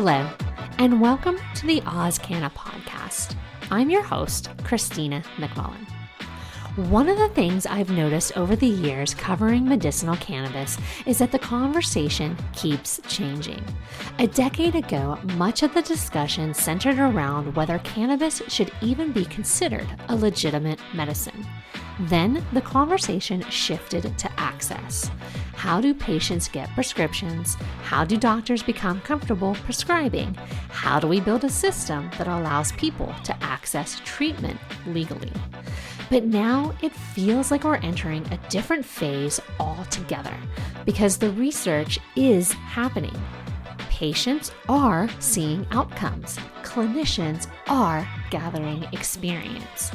Hello, and welcome to the AusCannaPodcast. I'm your host, Christina McMullen. One of the things I've noticed over the years covering medicinal cannabis is that the conversation keeps changing. A decade ago, much of the discussion centered around whether cannabis should even be considered a legitimate medicine. Then the conversation shifted to access. How do patients get prescriptions? How do doctors become comfortable prescribing? How do we build a system that allows people to access treatment legally? But now it feels like we're entering a different phase altogether because the research is happening. Patients are seeing outcomes. Clinicians are gathering experience.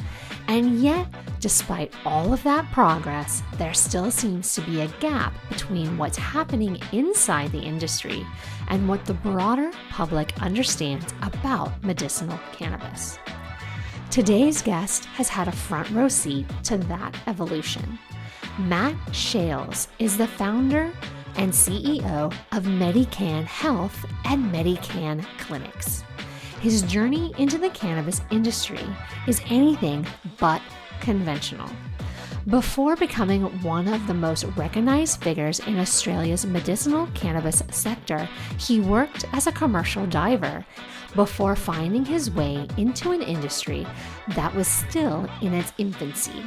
And yet, despite all of that progress, there still seems to be a gap between what's happening inside the industry and what the broader public understands about medicinal cannabis. Today's guest has had a front row seat to that evolution. Matt Shales is the founder and CEO of MediCann Health and MediCann Clinics. His journey into the cannabis industry is anything but conventional. Before becoming one of the most recognized figures in Australia's medicinal cannabis sector, he worked as a commercial diver before finding his way into an industry that was still in its infancy.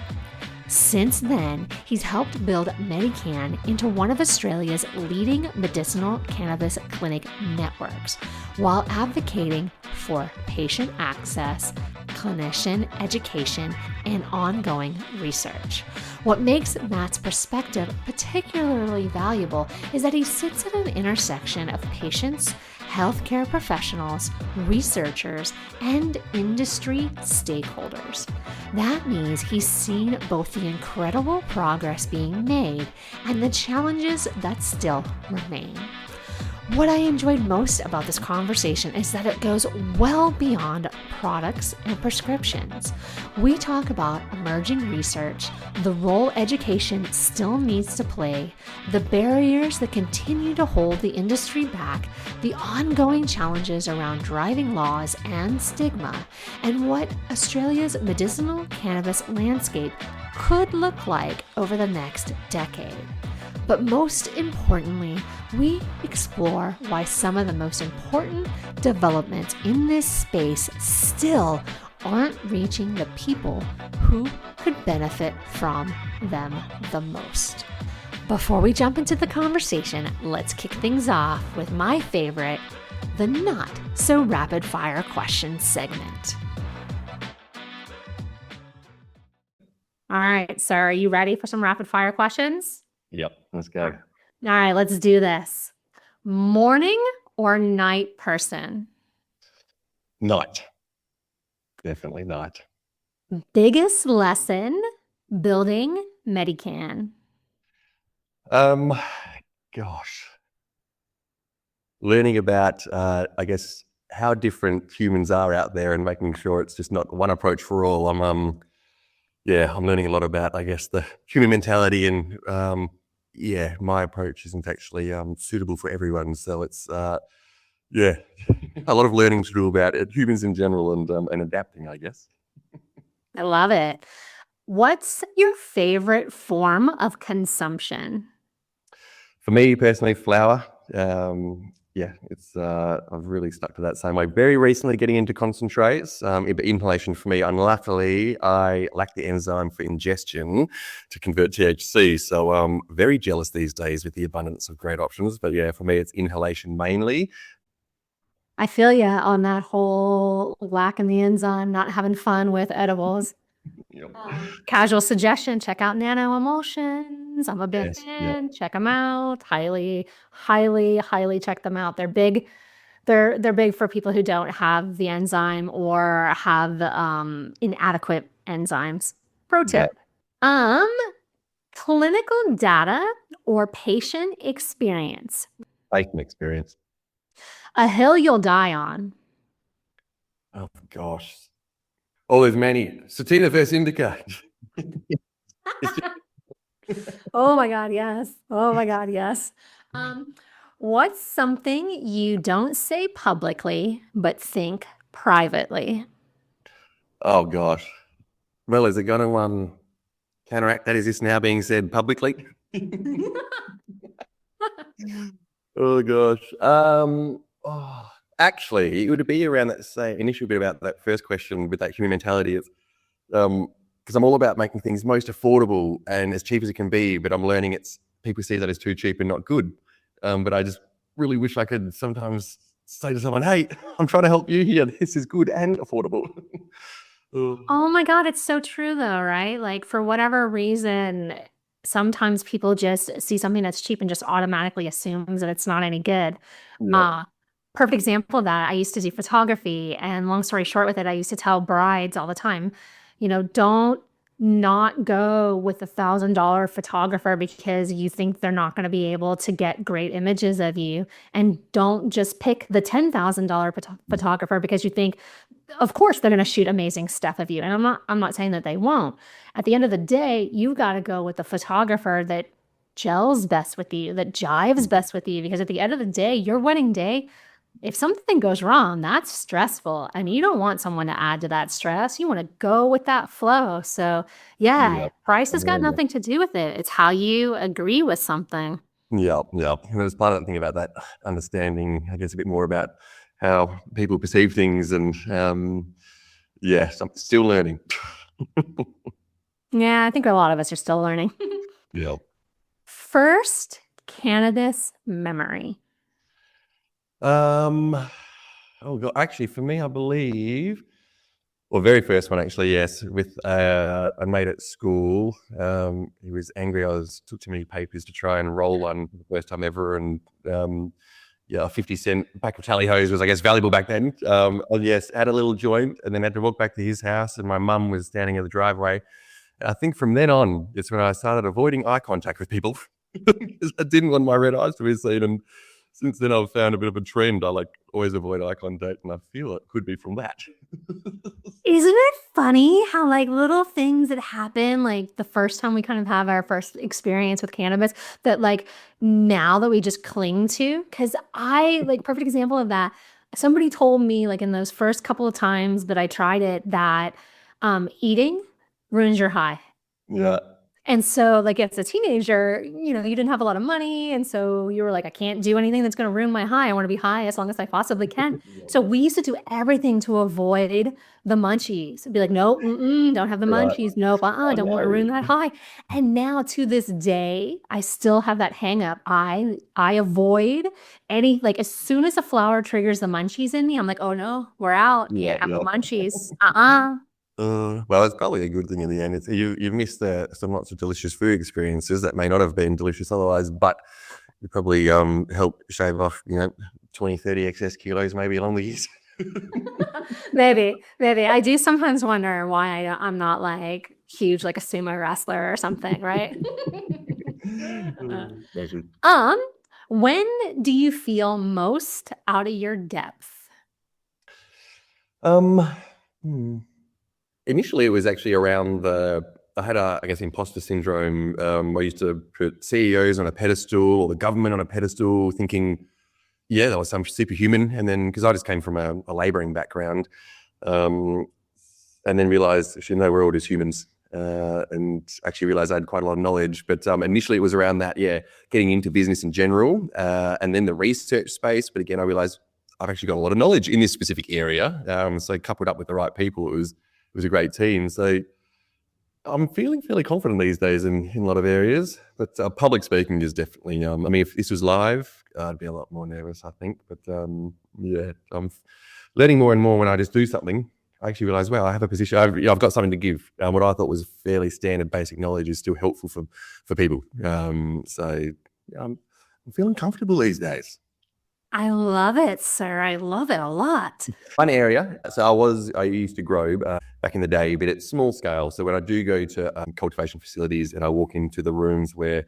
Since then, he's helped build MediCann into one of Australia's leading medicinal cannabis clinic networks, while advocating for patient access, clinician education, and ongoing research. What makes Matt's perspective particularly valuable is that he sits at an intersection of patients, healthcare professionals, researchers, and industry stakeholders. That means he's seen both the incredible progress being made and the challenges that still remain. What I enjoyed most about this conversation is that it goes well beyond products and prescriptions. We talk about emerging research, the role education still needs to play, the barriers that continue to hold the industry back, the ongoing challenges around driving laws and stigma, and what Australia's medicinal cannabis landscape could look like over the next decade. But most importantly, we explore why some of the most important developments in this space still aren't reaching the people who could benefit from them the most. Before we jump into the conversation, let's kick things off with my favorite, the not so rapid fire question segment. All right, so are you ready for some rapid fire questions? Yep, let's go. All right, let's do this. Morning or night person? Night. Definitely night. Biggest lesson building MediCann? Gosh. Learning about, I guess, how different humans are out there and making sure it's just not one approach for all. I'm learning a lot about, I guess, the human mentality and, my approach isn't actually suitable for everyone. So it's, a lot of learning to do about it, humans in general and adapting, I guess. I love it. What's your favorite form of consumption? For me personally, flower. It's I've really stuck to that same way. Very recently getting into concentrates, inhalation for me. Unluckily, I lack the enzyme for ingestion to convert THC. So I'm very jealous these days with the abundance of great options. But yeah, for me, it's inhalation mainly. I feel you on that whole lacking the enzyme, not having fun with edibles. Yep. Casual suggestion, check out Nano Emulsions. I'm a big fan. Yep. Check them out. Highly check them out. They're big. They're big for people who don't have the enzyme or have inadequate enzymes. Pro tip. Yeah. Clinical data or patient experience? Patient experience. A hill you'll die on? Oh gosh. Oh, there's many. Sativa versus indica. Oh my God, yes. What's something you don't say publicly but think privately? Oh gosh. Well, is it going to counteract that? Is this now being said publicly? Oh gosh. Actually, it would be around that same initial bit about that first question with that human mentality. It's because I'm all about making things most affordable and as cheap as it can be, but I'm learning people see that as too cheap and not good. But I just really wish I could sometimes say to someone, "Hey, I'm trying to help you here. This is good and affordable." Oh my God, it's so true though, right? Like for whatever reason, sometimes people just see something that's cheap and just automatically assumes that it's not any good. Yep. Uh, Perfect example of that, I used to do photography, and long story short with it, I used to tell brides all the time, don't not go with $1,000 photographer because you think they're not going to be able to get great images of you. And don't just pick the $10,000 photographer because you think, of course, they're going to shoot amazing stuff of you. And I'm not saying that they won't. At the end of the day, you got to go with the photographer that gels best with you, that jives best with you, because at the end of the day, your wedding day, if something goes wrong, that's stressful, and you don't want someone to add to that stress. You want to go with that flow. So, yeah, Yep. price has got nothing to do with it. It's how you agree with something. Yeah, yeah. And there's part of the thing about that understanding, I guess, a bit more about how people perceive things, and so I'm still learning. Yeah, I think a lot of us are still learning. Yeah. First cannabis memory. Oh God, actually, for me, I believe, well, very first one, actually, yes, with a mate at school. He was angry. Took too many papers to try and roll one for the first time ever, and a 50-cent pack of tally hose was, I guess, valuable back then. Yes, had a little joint, and then had to walk back to his house, and my mum was standing in the driveway. And I think from then on, it's when I started avoiding eye contact with people because I didn't want my red eyes to be seen. And since then, I've found a bit of a trend. I always avoid eye contact, and I feel it could be from that. Isn't it funny how like little things that happen, like the first time we kind of have our first experience with cannabis, that like now that we just cling to? Because perfect example of that, somebody told me like in those first couple of times that I tried it that eating ruins your high. Yeah. And so, like, as a teenager, you didn't have a lot of money. And so you were like, I can't do anything that's going to ruin my high. I want to be high as long as I possibly can. So we used to do everything to avoid the munchies. It'd be like, no, don't have the Right. munchies. Nope, I don't want to know. ruin that high. And now to this day, I still have that hang up. I avoid like as soon as a flower triggers the munchies in me, I'm like, oh no, we're out. Yeah, Can't have the yeah. munchies. Well, it's probably a good thing in the end. You've missed some lots of delicious food experiences that may not have been delicious otherwise, but you probably help shave off 20, 30 excess kilos maybe along the years. Maybe. I do sometimes wonder why I'm not like huge, like a sumo wrestler or something, right? That's it. When do you feel most out of your depth? Um, hmm. Initially, it was actually around I had I guess, imposter syndrome. I used to put CEOs on a pedestal or the government on a pedestal, thinking, yeah, that was some superhuman. And then, because I just came from a labouring background, and then realised, actually, no, we're all just humans. And actually realised I had quite a lot of knowledge. But initially, it was around that, getting into business in general, and then the research space. But again, I realised I've actually got a lot of knowledge in this specific area. So coupled up with the right people, it was a great team. So I'm feeling fairly confident these days in a lot of areas, but public speaking is definitely, I mean, if this was live, I'd be a lot more nervous, I think. But I'm learning more and more when I just do something. I actually realize, well, I have a position, I've got something to give. What I thought was fairly standard basic knowledge is still helpful for people. I'm feeling comfortable these days. I love it, sir. I love it a lot. One area, so I used to grow back in the day, but it's small scale. So when I do go to cultivation facilities and I walk into the rooms where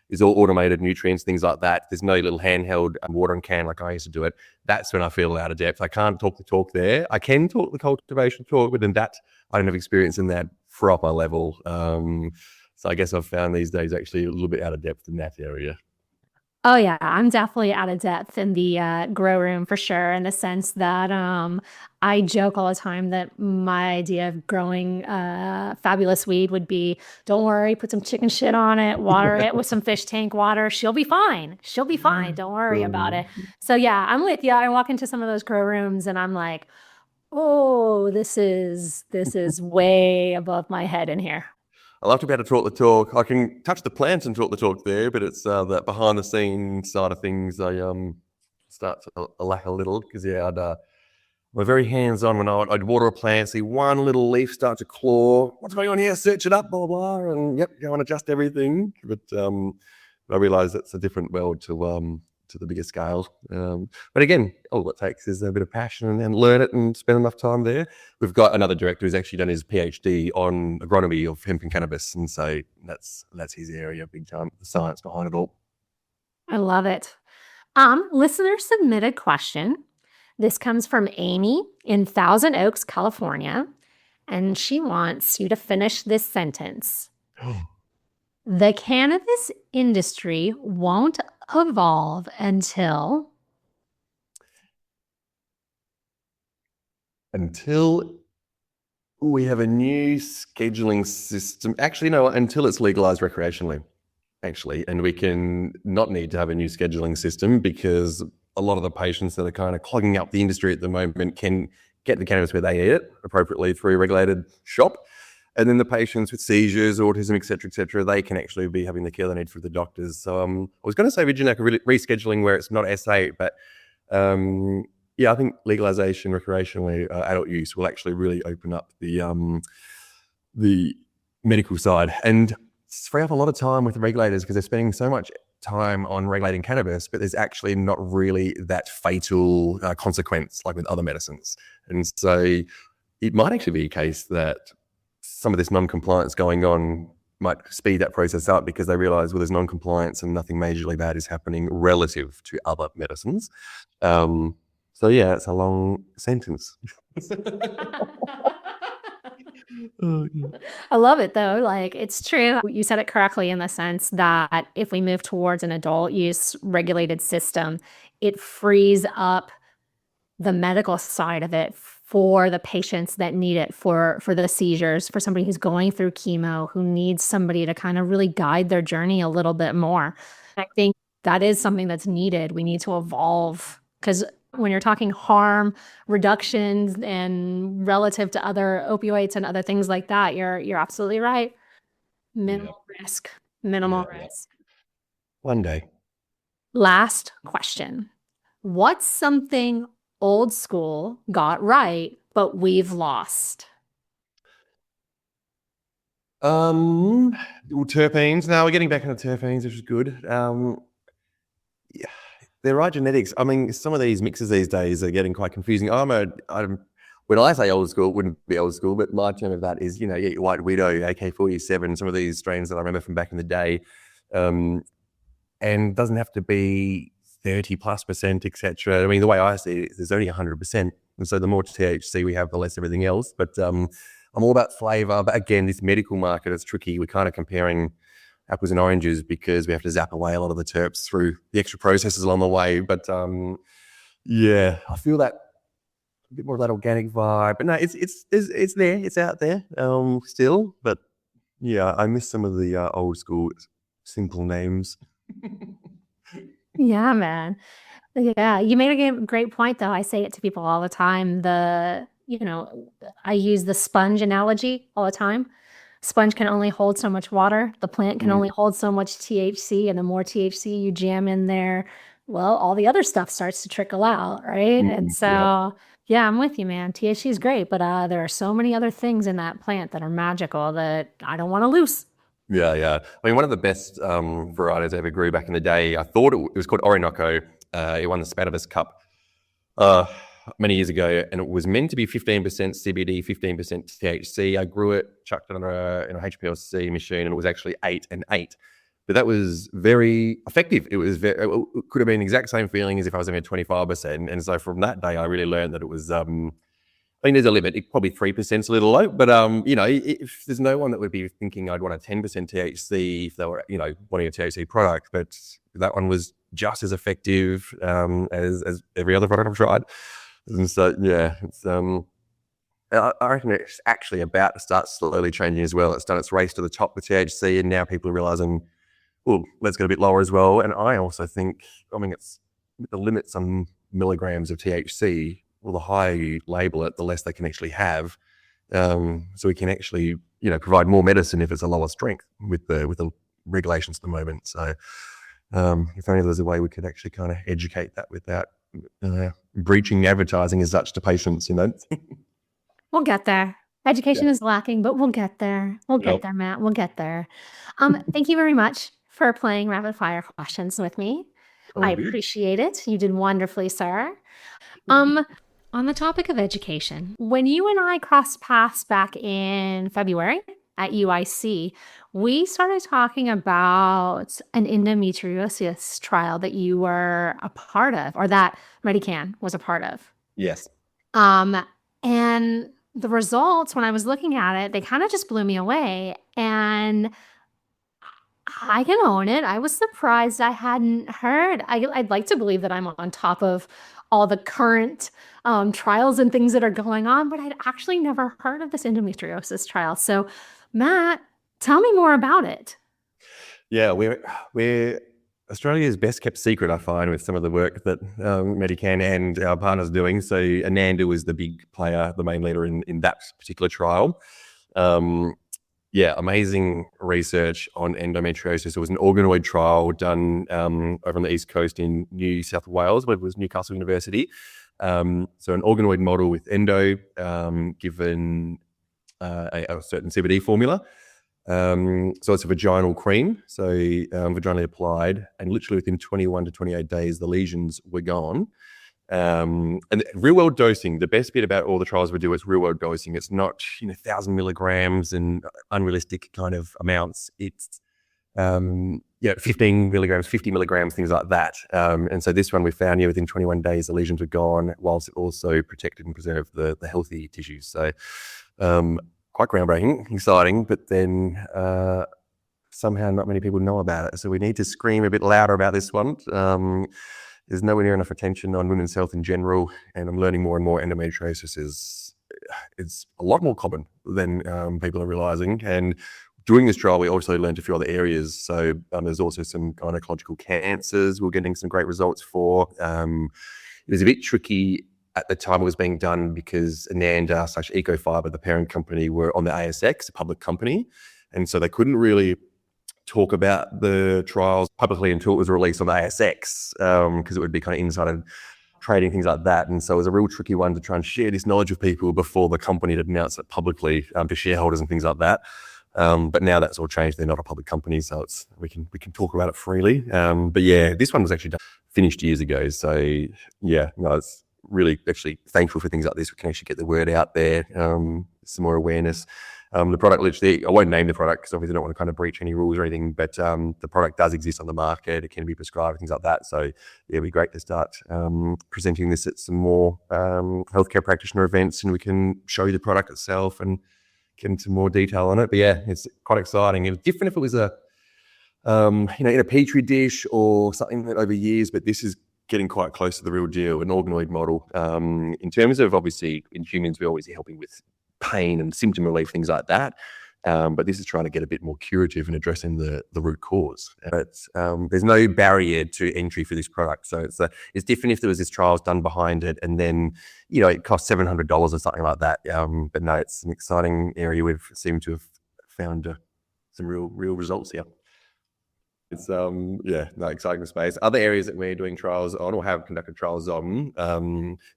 it's all automated nutrients, things like that, there's no little handheld watering can like I used to do it. That's when I feel out of depth. I can't talk the talk there. I can talk the cultivation talk, but then that I don't have experience in that proper level. So I guess I've found these days actually a little bit out of depth in that area. Oh yeah, I'm definitely out of depth in the grow room for sure, in the sense that I joke all the time that my idea of growing fabulous weed would be, don't worry, put some chicken shit on it, water it with some fish tank water. She'll be fine. She'll be fine. Don't worry about it. So yeah, I'm with you. I walk into some of those grow rooms and I'm like, oh, this is way above my head in here. I love to be able to talk the talk. I can touch the plants and talk the talk there, but it's that behind the scenes side of things I start to lack a little because we're very hands on when I'd water a plant, see one little leaf start to claw. What's going on here? Search it up, blah blah, and yep, go and adjust everything. But I realise that's a different world to the bigger scale. But again, all it takes is a bit of passion and learn it and spend enough time there. We've got another director who's actually done his PhD on agronomy of hemp and cannabis, and so that's his area, big time, the science behind it all. I love it. Listener submitted question. This comes from Amy in Thousand Oaks, California, and she wants you to finish this sentence. The cannabis industry won't evolve until we have a new scheduling system. Actually, no, until it's legalized recreationally, actually. And we can not need to have a new scheduling system because a lot of the patients that are kind of clogging up the industry at the moment can get the cannabis where they need it appropriately through a regulated shop. And then the patients with seizures, autism, et cetera, they can actually be having the care they need through the doctors. So I was going to say Virginia, rescheduling where it's not SA, but yeah, I think legalization recreationally adult use will actually really open up the medical side and free up a lot of time with the regulators because they're spending so much time on regulating cannabis, but there's actually not really that fatal consequence like with other medicines. And so it might actually be a case that some of this non-compliance going on might speed that process up because they realize, well, there's non-compliance and nothing majorly bad is happening relative to other medicines. So yeah, it's a long sentence. I love it though. Like, it's true. You said it correctly in the sense that if we move towards an adult use regulated system, it frees up the medical side of it for the patients that need it, for the seizures, for somebody who's going through chemo, who needs somebody to kind of really guide their journey a little bit more. I think that is something that's needed. We need to evolve because when you're talking harm reductions and relative to other opioids and other things like that, you're absolutely right. Minimal risk. Minimal risk. One day. Last question. What's something old school got right, but we've lost? Terpenes. Now we're getting back into terpenes, which is good. Yeah, they're right genetics. I mean, some of these mixes these days are getting quite confusing. When I say old school, it wouldn't be old school, but my term of that is, your White Widow, AK-47, some of these strains that I remember from back in the day. And it doesn't have to be 30+%, etc. I mean, the way I see it is there's only 100%. And so the more THC we have, the less everything else. But I'm all about flavor. But again, this medical market is tricky. We're kind of comparing apples and oranges because we have to zap away a lot of the terps through the extra processes along the way. But yeah, I feel that a bit more of that organic vibe. But no, it's there. It's out there still. But yeah, I miss some of the old school simple names. Yeah, man. Yeah, you made a great point, though. I say it to people all the time. I use the sponge analogy all the time. Sponge can only hold so much water. The plant can only hold so much THC, and the more THC you jam in there, well, all the other stuff starts to trickle out, right? And so, yeah, I'm with you, man. THC is great, but there are so many other things in that plant that are magical that I don't want to lose. Yeah. I mean, one of the best varieties I ever grew back in the day, I thought it was called Orinoco. It won the Spadibus Cup many years ago, and it was meant to be 15% CBD, 15% THC. I grew it, chucked it on a HPLC machine, and it was actually 8 and 8. But that was very effective. It could have been the exact same feeling as if I was having 25%. And so from that day, I really learned that it was I mean, there's a limit. Probably 3% is a little low, but if there's no one that would be thinking I'd want a 10% THC if they were, wanting a THC product, but that one was just as effective as every other product I've tried. And so, yeah, it's I reckon it's actually about to start slowly changing as well. It's done its race to the top with THC, and now people are realizing, well, let's get a bit lower as well. And I also think, I mean, it's with the limits on milligrams of THC, well, the higher you label it, the less they can actually have. So we can actually, provide more medicine if it's a lower strength with the regulations at the moment. So if only there's a way we could actually kind of educate that without breaching advertising as such to patients, We'll get there. Education is lacking, but we'll get there. We'll get there, Matt. We'll get there. Thank you very much for playing rapid fire questions with me. I appreciate it. You did wonderfully, sir. On the topic of education, when you and I crossed paths back in February at UIC, we started talking about an endometriosis trial that you were a part of, or that MediCann was a part of. Yes. And the results, when I was looking at it, they kind of just blew me away. And I can own it. I was surprised I hadn't heard. I'd like to believe that I'm on top of all the current trials and things that are going on, but I'd actually never heard of this endometriosis trial. So, Matt, tell me more about it. Yeah, we're Australia's best kept secret, I find, with some of the work that MediCann and our partners are doing. So Ananda was the big player, the main leader in that particular trial. Amazing research on endometriosis. It was an organoid trial done over on the East Coast in New South Wales, where it was Newcastle University. So an organoid model with endo given a certain CBD formula. So it's a vaginal cream, so vaginally applied, and literally within 21 to 28 days, the lesions were gone. And real world dosing, the best bit about all the trials we do is real world dosing. It's not 1,000 milligrams and unrealistic kind of amounts. It's 15 milligrams, 50 milligrams, things like that. And so this one we found within 21 days the lesions were gone, whilst it also protected and preserved the healthy tissues. So quite groundbreaking, exciting, but then somehow not many people know about it. So we need to scream a bit louder about this one. There's nowhere near enough attention on women's health in general, and I'm learning more and more endometriosis is a lot more common than people are realizing. And doing this trial, we also learned a few other areas. So there's also some gynecological cancers we're getting some great results for. It was a bit tricky at the time it was being done because Ananda/Ecofiber, the parent company, were on the ASX, a public company. And so they couldn't really talk about the trials publicly until it was released on the ASX because it would be kind of insider trading, things like that. And so it was a real tricky one to try and share this knowledge with people before the company had announced it publicly to shareholders and things like that. But now that's all changed. They're not a public company, so we can talk about it freely. But yeah, this one was actually finished years ago. So yeah, no, it's really actually thankful for things like this. We can actually get the word out there, some more awareness. The product literally, I won't name the product because obviously I don't want to kind of breach any rules or anything, but the product does exist on the market. It can be prescribed, things like that. So yeah, it'd be great to start presenting this at some more healthcare practitioner events, and we can show you the product itself and get into more detail on it. But yeah, it's quite exciting. It was different if it was in a petri dish or something that over years, but this is getting quite close to the real deal, an organoid model. In terms of, obviously, in humans, we're always helping with pain and symptom relief, things like that. But this is trying to get a bit more curative and addressing the root cause. But there's no barrier to entry for this product. So it's different if there was this trials done behind it and then, it costs $700 or something like that. But no, it's an exciting area. We've seemed to have found some real results here. It's exciting space. Other areas that we're doing trials on or have conducted trials on.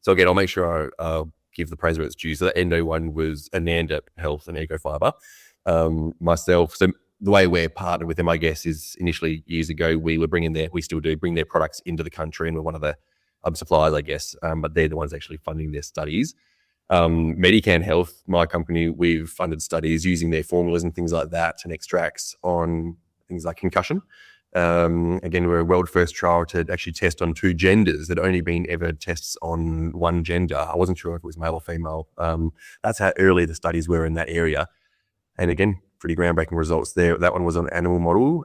So again, I'll make sure I'll give the praise where it's due. So the endo one was Ananda Health and Ecofiber. Myself, so the way we're partnered with them, I guess, is initially years ago we still do bring their products into the country, and we're one of the suppliers, I guess. But they're the ones actually funding their studies. MediCann Health, my company, we've funded studies using their formulas and things like that and extracts on things like concussion. Again, we're a world first trial to actually test on two genders that only been ever tests on one gender. I wasn't sure if it was male or female. That's how early the studies were in that area. And again, pretty groundbreaking results there. That one was on animal model.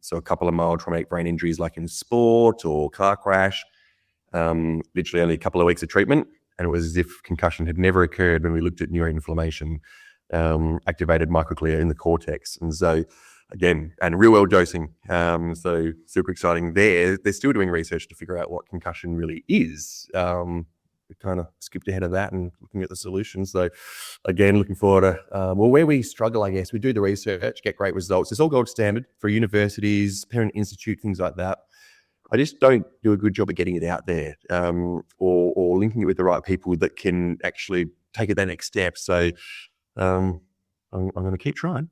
So a couple of mild traumatic brain injuries like in sport or car crash, literally only a couple of weeks of treatment. And it was as if concussion had never occurred when we looked at neuroinflammation, activated microglia in the cortex. And so again, and real world dosing. So super exciting there. They're still doing research to figure out what concussion really is. We kind of skipped ahead of that and looking at the solutions. So again, looking forward to, where we struggle, I guess, we do the research, get great results. It's all gold standard for universities, parent institute, things like that. I just don't do a good job of getting it out there, or linking it with the right people that can actually take it that next step. So I'm going to keep trying.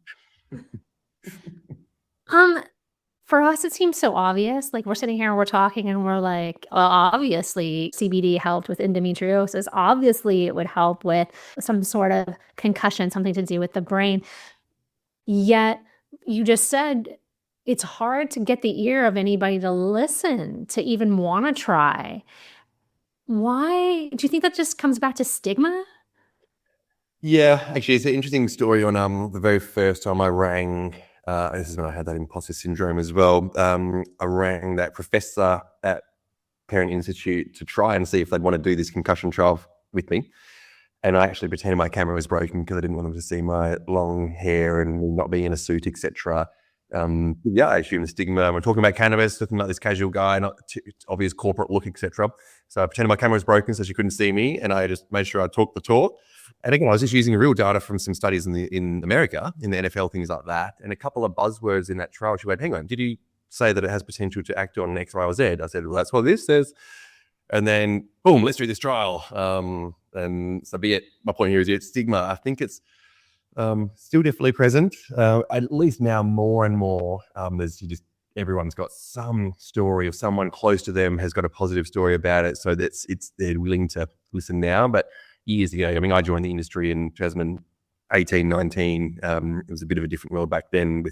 For us, it seems so obvious. Like, we're sitting here and we're talking and we're like, well, obviously CBD helped with endometriosis. Obviously it would help with some sort of concussion, something to do with the brain. Yet you just said it's hard to get the ear of anybody to listen, to even want to try. Why? Do you think that just comes back to stigma? Yeah, actually, it's an interesting story on the very first time I rang. This is when I had that imposter syndrome as well. I rang that professor at Parent Institute to try and see if they'd want to do this concussion trial with me. And I actually pretended my camera was broken because I didn't want them to see my long hair and not being in a suit, etc. Yeah, I assumed the stigma. We're talking about cannabis, looking like this casual guy, not obvious corporate look, etc. So I pretended my camera was broken so she couldn't see me, and I just made sure I talked the talk. And again, I was just using real data from some studies in America, in the NFL, things like that. And a couple of buzzwords in that trial, she went, hang on, did you say that it has potential to act on X, Y, or Z? I said, well, that's what this says. And then, boom, let's do this trial. And so be it. My point here is it's stigma. I think it's still definitely present. At least now more and more, everyone's got some story, or someone close to them has got a positive story about it. So they're willing to listen now. But years ago, I mean, I joined the industry in 2018, 19. It was a bit of a different world back then.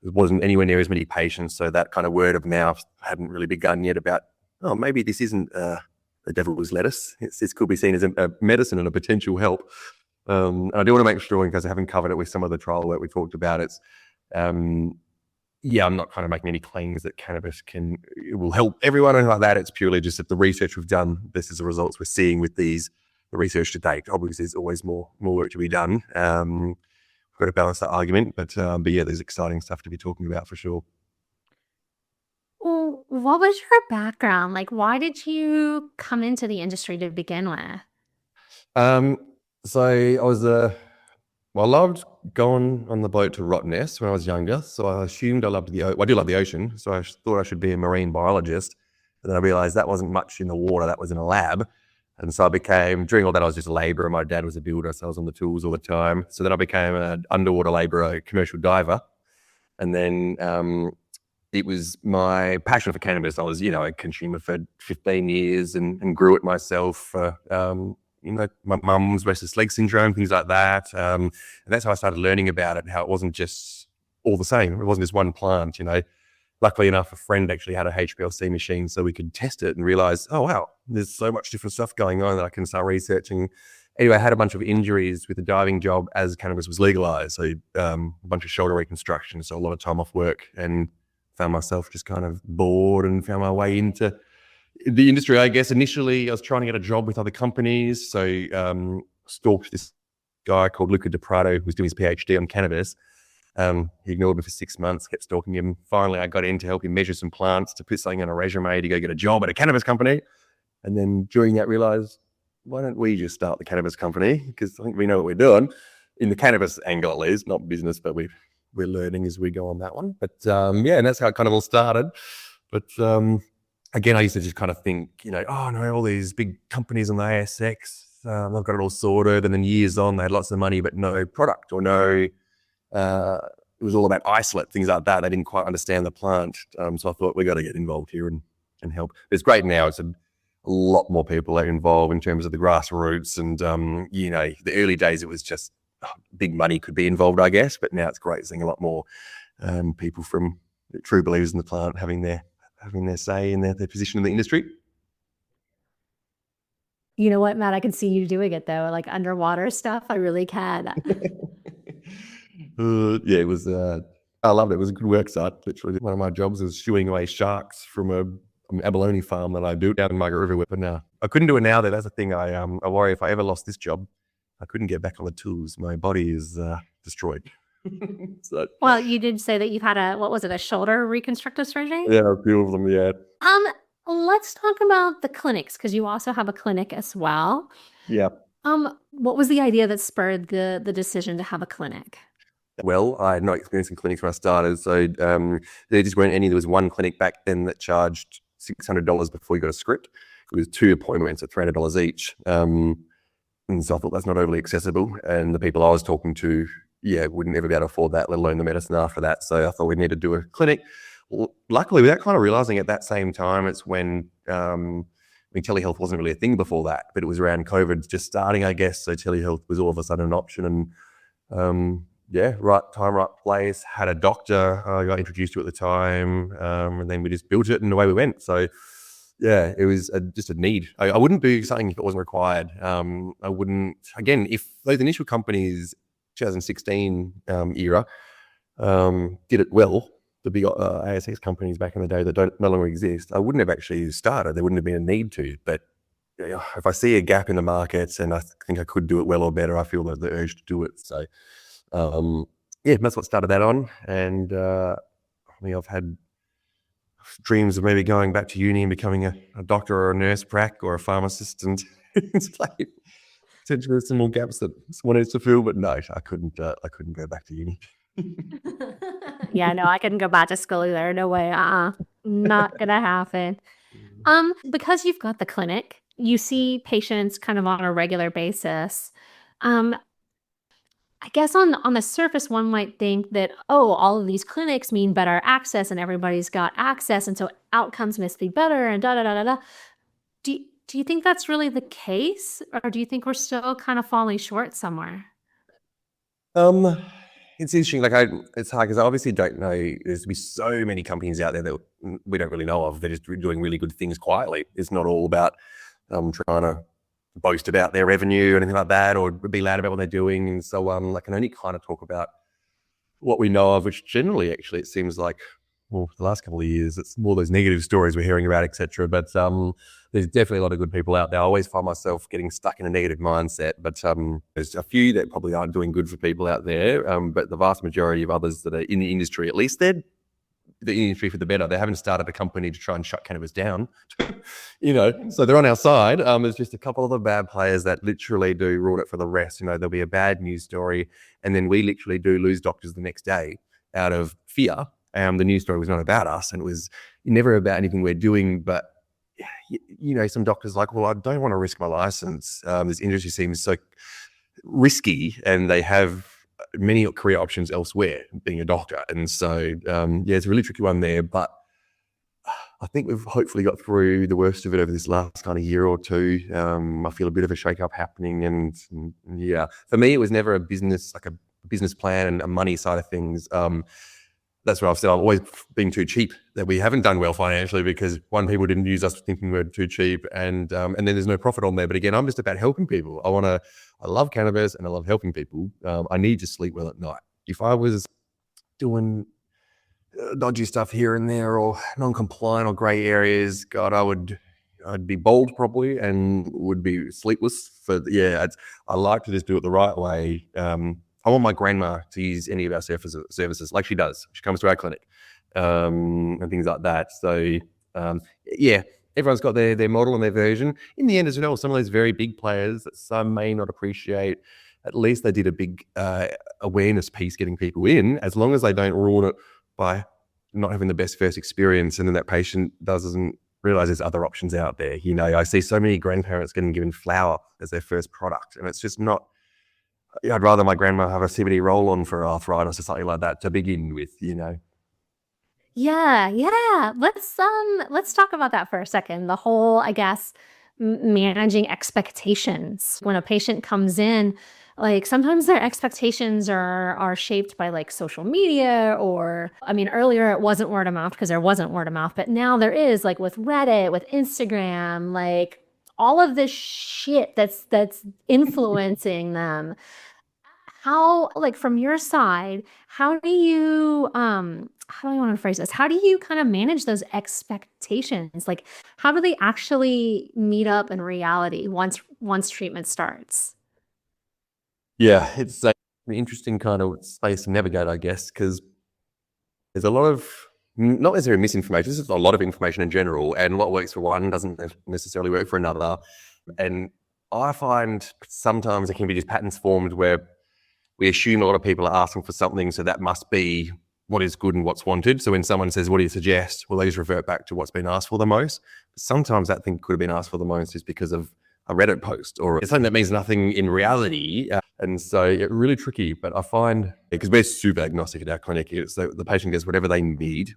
It wasn't anywhere near as many patients. So that kind of word of mouth hadn't really begun yet about, oh, maybe this isn't the devil's lettuce. This could be seen as a medicine and a potential help. And I do want to make sure, because I haven't covered it with some of the trial work we talked about, it's, I'm not kind of making any claims that cannabis it will help everyone and like that. It's purely just that the research we've done, this is the results we're seeing with the research to date. Obviously, there's always more work to be done. We've got to balance that argument, but yeah, there's exciting stuff to be talking about for sure. Well, what was your background? Like, why did you come into the industry to begin with? So I was I loved going on the boat to Rottnest when I was younger. So I assumed I loved I do love the ocean. So I thought I should be a marine biologist. But then I realized that wasn't much in the water. That was in a lab. And so during all that, I was just a laborer. My dad was a builder, so I was on the tools all the time. So then I became an underwater laborer, a commercial diver. And then it was my passion for cannabis. I was, a consumer for 15 years and grew it myself. My mum's restless leg syndrome, things like that. And that's how I started learning about it, how it wasn't just all the same. It wasn't just one plant, Luckily enough, a friend actually had a HPLC machine so we could test it and realize, oh, wow, there's so much different stuff going on that I can start researching. Anyway, I had a bunch of injuries with the diving job as cannabis was legalized. So a bunch of shoulder reconstruction, so a lot of time off work, and found myself just kind of bored and found my way into the industry. I guess initially I was trying to get a job with other companies. So stalked this guy called Luca DiPrato who was doing his PhD on cannabis. He ignored me for 6 months, kept stalking him. Finally, I got in to help him measure some plants to put something on a resume to go get a job at a cannabis company. And then during that realized, why don't we just start the cannabis company? Because I think we know what we're doing in the cannabis angle, at least, not business, but we're learning as we go on that one. But and that's how it kind of all started. But again, I used to just kind of think, oh no, all these big companies on the ASX, they've got it all sorted. And then years on, they had lots of money, but no product or no, it was all about isolate, things like that. They didn't quite understand the plant. So I thought we got to get involved here and help. It's great now. It's a lot more people are involved in terms of the grassroots. And, the early days, it was just big money could be involved, I guess. But now it's great seeing a lot more people from true believers in the plant having their say in their position in the industry. You know what, Matt? I can see you doing it though, like underwater stuff. I really can. Yeah, it was. I loved it. It was a good work site. Literally, one of my jobs was shooing away sharks from an abalone farm that I built down in Margaret River. But now I couldn't do it now. That's the thing. I worry if I ever lost this job, I couldn't get back on the tools. My body is destroyed. So, Well, you did say that you've had a shoulder reconstructive surgery? yeah, a few of them. Yeah. Let's talk about the clinics, because you also have a clinic as well. Yeah. What was the idea that spurred the decision to have a clinic? Well, I had no experience in clinics when I started, so there just weren't any. There was one clinic back then that charged $600 before you got a script. It was 2 appointments at $300 each. And so I thought that's not overly accessible. And the people I was talking to, wouldn't ever be able to afford that, let alone the medicine after that. So I thought we need to do a clinic. Luckily, without kind of realizing at that same time, it's when telehealth wasn't really a thing before that, but it was around COVID just starting, I guess. So telehealth was all of a sudden an option. And right time, right place. Had a doctor I got introduced to at the time, and then we just built it and away we went. So yeah, it was just a need. I wouldn't do something if it wasn't required. I wouldn't, again, if those initial companies, 2016 era, did it well, the big ASX companies back in the day that no longer exist, I wouldn't have actually started. There wouldn't have been a need to. But if I see a gap in the markets and I think I could do it well or better, I feel the urge to do it. So that's what started that on. And I've had dreams of maybe going back to uni and becoming a doctor or a nurse prac or a pharmacist, and it's like potentially some more gaps that someone needs to fill. But no, I couldn't go back to uni. Yeah, no, I couldn't go back to school either. No way. Not gonna happen. Because you've got the clinic, you see patients kind of on a regular basis. I guess on the surface, one might think that, all of these clinics mean better access and everybody's got access, and so outcomes must be better and da-da-da-da-da. Do you think that's really the case, or do you think we're still kind of falling short somewhere? It's interesting. It's hard because I obviously don't know. There's to be so many companies out there that we don't really know of. They're just doing really good things quietly. It's not all about trying to boast about their revenue or anything like that, or be loud about what they're doing. And so I can only kind of talk about what we know of, which generally actually it seems like, well, the last couple of years it's more those negative stories we're hearing about, etc. But there's definitely a lot of good people out there. I always find myself getting stuck in a negative mindset, but there's a few that probably aren't doing good for people out there. But the vast majority of others that are in the industry, at least they're the industry for the better. They haven't started a company to try and shut cannabis down, so they're on our side. There's just a couple of the bad players that literally do ruin it for the rest. There'll be a bad news story, and then we literally do lose doctors the next day out of fear. The news story was not about us, and it was never about anything we're doing. But some doctors are like, well, I don't want to risk my license. This industry seems so risky, and they have many career options elsewhere, being a doctor. And so, it's a really tricky one there. But I think we've hopefully got through the worst of it over this last kind of year or two. I feel a bit of a shake-up happening. And for me, it was never a business plan and a money side of things. That's what I've said. I've always been too cheap, that we haven't done well financially because people didn't use us thinking we're too cheap, and then there's no profit on there. But again, I'm just about helping people. I love cannabis and I love helping people. I need to sleep well at night. If I was doing dodgy stuff here and there or non-compliant or grey areas, God, I'd be bald probably and would be sleepless. I like to just do it the right way. I want my grandma to use any of our services like she does. She comes to our clinic and things like that. So, everyone's got their model and their version. In the end as well, some of those very big players that some may not appreciate, at least they did a big awareness piece getting people in, as long as they don't ruin it by not having the best first experience and then that patient doesn't realize there's other options out there. I see so many grandparents getting given flower as their first product, and it's just not. I'd rather my grandma have a CBD roll-on for arthritis or something like that to begin with, Yeah. Let's talk about that for a second. The whole, I guess, managing expectations. When a patient comes in, like sometimes their expectations are shaped by like social media, or earlier it wasn't word of mouth because there wasn't word of mouth, but now there is, like with Reddit, with Instagram, like all of this shit that's influencing them. how, like from your side, how do you, how do I want to phrase this? How do you kind of manage those expectations? Like, how do they actually meet up in reality once treatment starts? Yeah, it's an interesting kind of space to navigate, I guess, because there's a lot of not necessarily misinformation. This is a lot of information in general, and what works for one doesn't necessarily work for another. And I find sometimes there can be these patterns formed where we assume a lot of people are asking for something, so that must be what is good and what's wanted. So when someone says, "What do you suggest?" Well, they just revert back to what's been asked for the most. But sometimes that thing could have been asked for the most just because of a Reddit post or something that means nothing in reality. And so it's really tricky. But I find, because we're super agnostic at our clinic, it's the patient gets whatever they need.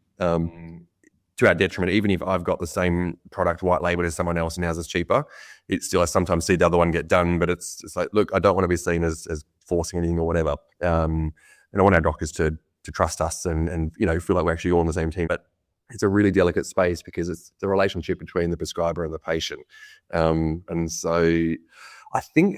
To our detriment, even if I've got the same product white labeled as someone else and ours is cheaper, it still I sometimes see the other one get done, but it's like, look, I don't want to be seen as forcing anything or whatever. And I want our doctors to trust us and feel like we're actually all on the same team. But it's a really delicate space because it's the relationship between the prescriber and the patient. And so I think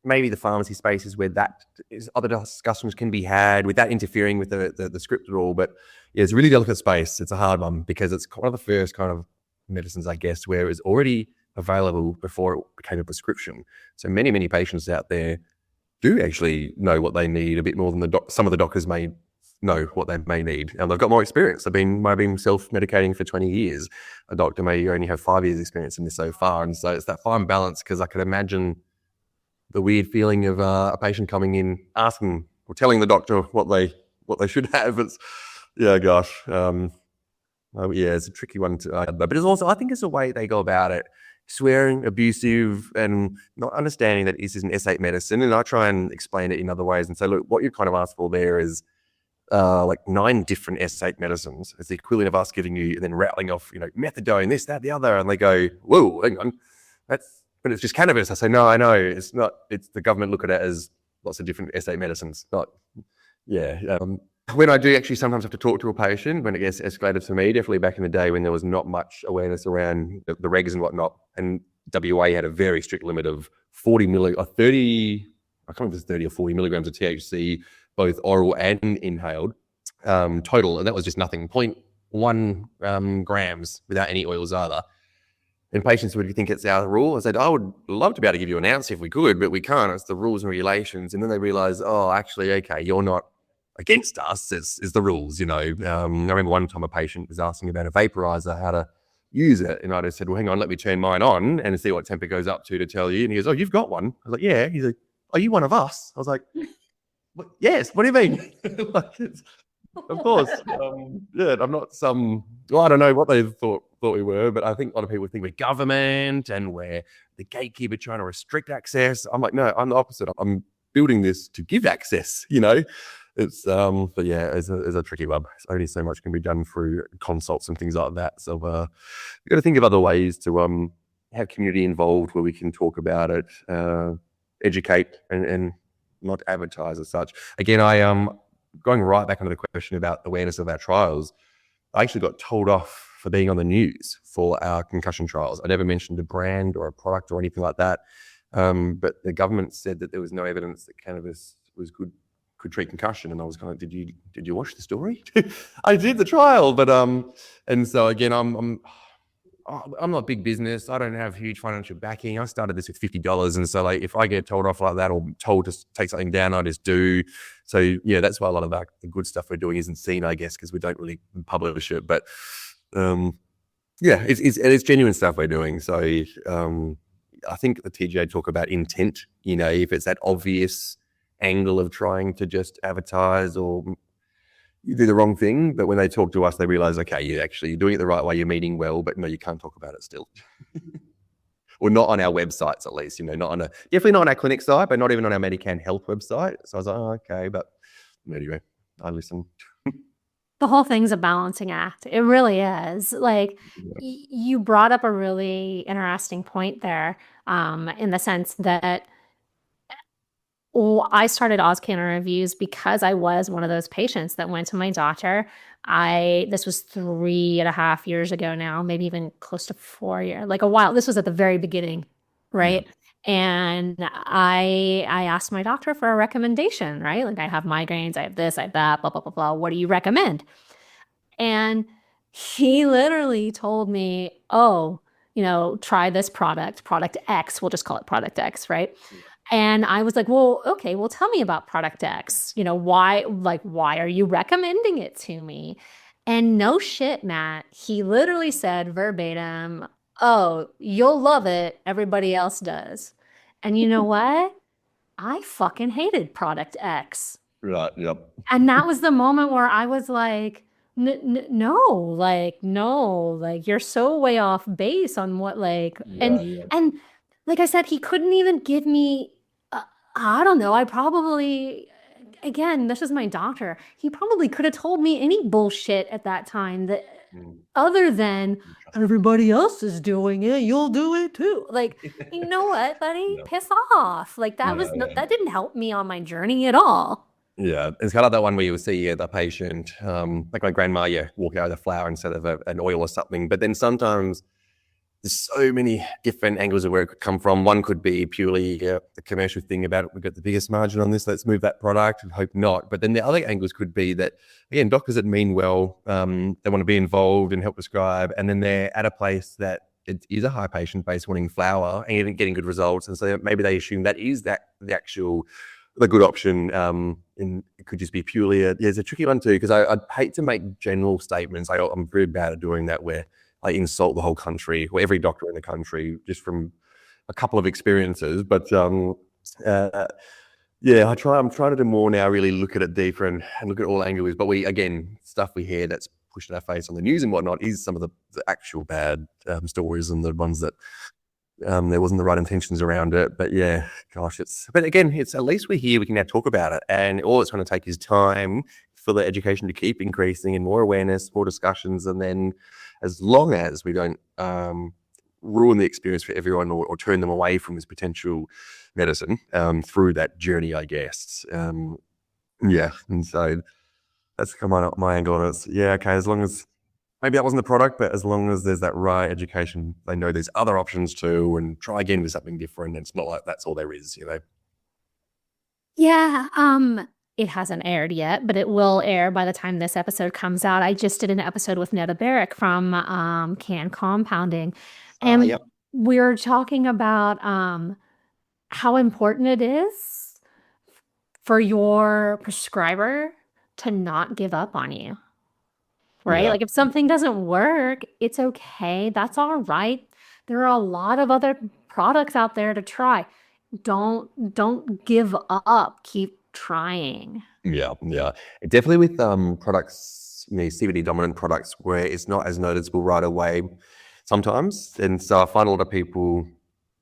maybe the pharmacy space is where that is other discussions can be had without interfering with the script at all. But yeah, it's a really delicate space. It's a hard one because it's one of the first kind of medicines, I guess, where it was already available before it became a prescription. So many, many patients out there do actually know what they need a bit more than some of the doctors may know what they may need. And they've got more experience. I've been self-medicating for 20 years. A doctor may only have 5 years experience in this so far. And so it's that fine balance because I can imagine the weird feeling of a patient coming in asking or telling the doctor what they should have. It's, yeah, gosh. Yeah, it's a tricky one but it's also, I think it's a way they go about it. Swearing, abusive, and not understanding that this is an S8 medicine. And I try and explain it in other ways and say, look, what you kind of asked for there is like 9 different S8 medicines. It's the equivalent of us giving you and then rattling off, methadone, this, that, the other. And they go, whoa, hang on. But it's just cannabis. I say, no, I know. It's not. It's the government look at it as lots of different S8 medicines. Not, yeah. When I do actually sometimes have to talk to a patient, when it gets escalated to me, definitely back in the day when there was not much awareness around the regs and whatnot, and WA had a very strict limit of 30, I can't remember if it's 30 or 40 milligrams of THC, both oral and inhaled, total. And that was just nothing, 0.1 grams without any oils either. And patients would think it's our rule. I said, I would love to be able to give you an ounce if we could, but we can't. It's the rules and regulations. And then they realize, oh, actually, okay, you're not against us. It's the rules, I remember one time a patient was asking about a vaporizer, how to use it. And I just said, well, hang on, let me turn mine on and see what temp it goes up to tell you. And he goes, oh, you've got one? I was like, yeah. He's like, are you one of us? I was like, yes, what do you mean? Of course. Yeah, I'm not I don't know what they thought we were, but I think a lot of people think we're government and we're the gatekeeper trying to restrict access. I'm like, no, I'm the opposite. I'm building this to give access, It's, but yeah, it's a tricky one. Only so much can be done through consults and things like that. So we've got to think of other ways to have community involved where we can talk about it, educate and not advertise as such. Again, going right back onto the question about awareness of our trials, I actually got told off for being on the news for our concussion trials. I never mentioned a brand or a product or anything like that. But the government said that there was no evidence that cannabis could treat concussion. And I was kind of, did you watch the story? I did the trial, but and so again, I'm not big business. I don't have huge financial backing. I started this with $50. And so like, if I get told off like that or told to take something down, I just do. So yeah, that's why a lot of the good stuff we're doing isn't seen, I guess, because we don't really publish it. But yeah, it's genuine stuff we're doing. So I think the TGA talk about intent, if it's that obvious angle of trying to just advertise or you do the wrong thing, but when they talk to us, they realize, okay, you're doing it the right way, you're meaning well, but no, you can't talk about it still. Or not on our websites, at least, definitely not on our clinic site, but not even on our MediCann health website. So I was like, oh, okay, but anyway, I listen. The whole thing's a balancing act. It really is. Like you brought up a really interesting point there, in the sense that I started AusCanna reviews because I was one of those patients that went to my doctor. This was 3.5 years ago now, maybe even close to 4 years, like a while. This was at the very beginning, right? And I asked my doctor for a recommendation, right? Like I have migraines, I have this, I have that, blah, blah, blah, blah. What do you recommend? And he literally told me, oh, try this product X. We'll just call it product X, right? And I was like, well, okay, well, tell me about product X. Why are you recommending it to me? And no shit, Matt, he literally said verbatim, oh, you'll love it. Everybody else does. And you know what? I fucking hated product X. Right. Yep. And that was the moment where I was like, no, like you're so way off base on what and like I said, he couldn't even give me, I don't know. Again, this is my doctor. He probably could have told me any bullshit at that time that other than everybody else is doing it, you'll do it too. Like, you know what, buddy? Yeah. Piss off. Like that that didn't help me on my journey at all. Yeah, it's kind of that one where you would see the patient, like my grandma, walk out with a flower instead of an oil or something. But then sometimes there's so many different angles of where it could come from. One could be purely the commercial thing about it. We've got the biggest margin on this. Let's move that product and hope not. But then the other angles could be that, again, doctors that mean well, they want to be involved and help prescribe. And then they're at a place that it is a high patient base wanting flower and even getting good results. And so maybe they assume that is the good option. And it could just be purely it's a tricky one too, because I'd hate to make general statements. I'm very bad at doing that where I insult the whole country or every doctor in the country just from a couple of experiences. But I'm trying to do more now, really look at it deeper and look at all angles. But stuff we hear that's pushed in our face on the news and whatnot is some of the actual bad stories and the ones that there wasn't the right intentions around it. But yeah, gosh, it's at least we're here. We can now talk about it. And all it's going to take is time for the education to keep increasing and more awareness, more discussions. And then as long as we don't ruin the experience for everyone or turn them away from this potential medicine through that journey, I guess. And so that's kind of my angle on it. Yeah, okay, as long as maybe that wasn't the product, but as long as there's that right education, they know there's other options too, and try again with something different. It's not like that's all there is, Yeah, it hasn't aired yet, but it will air by the time this episode comes out. I just did an episode with Netta Barrick from Can Compounding, and we were talking about how important it is for your prescriber to not give up on you. Right? Like if something doesn't work, it's okay. That's all right. There are a lot of other products out there to try. Don't give up. Keep trying. Yeah. Definitely with products, CBD dominant products where it's not as noticeable right away sometimes. And so I find a lot of people,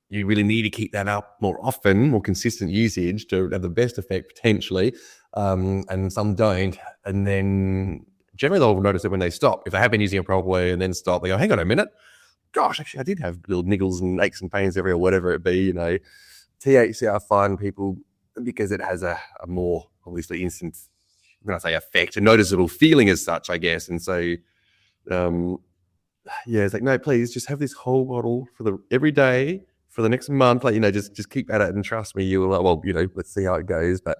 you really need to keep that up more often, more consistent usage to have the best effect potentially. And some don't. And then generally they'll notice it when they stop. If they have been using it properly and then stop, they go, hang on a minute. Gosh, actually I did have little niggles and aches and pains everywhere, whatever it be, THC, I find people, because it has a more obviously instant, when I say effect, a noticeable feeling as such, I guess. And so, it's like, no, please just have this whole bottle for every day for the next month. Like, just keep at it and trust me, you will, let's see how it goes. But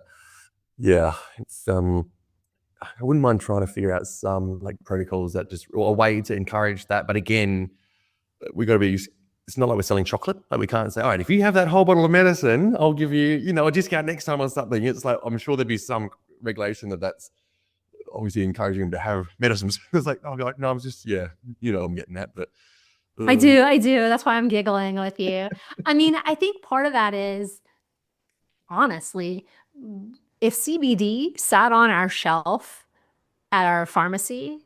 yeah, it's, I wouldn't mind trying to figure out some protocols that or a way to encourage that. But again, we got to be, it's not like we're selling chocolate. Like we can't say, all right, if you have that whole bottle of medicine, I'll give you, a discount next time on something. It's like, I'm sure there'd be some regulation that's obviously encouraging them to have medicines. It's like, oh God, no, I'm just, I'm getting that. But I do. That's why I'm giggling with you. I mean, I think part of that is, honestly, if CBD sat on our shelf at our pharmacy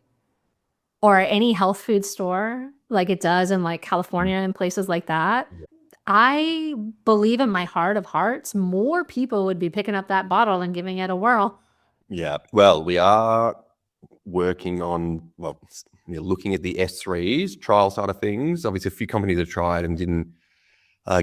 or any health food store like it does in California and places like that, I believe in my heart of hearts, more people would be picking up that bottle and giving it a whirl. Yeah. Well, we are working on, looking at the S3s trial side of things. Obviously, a few companies have tried and didn't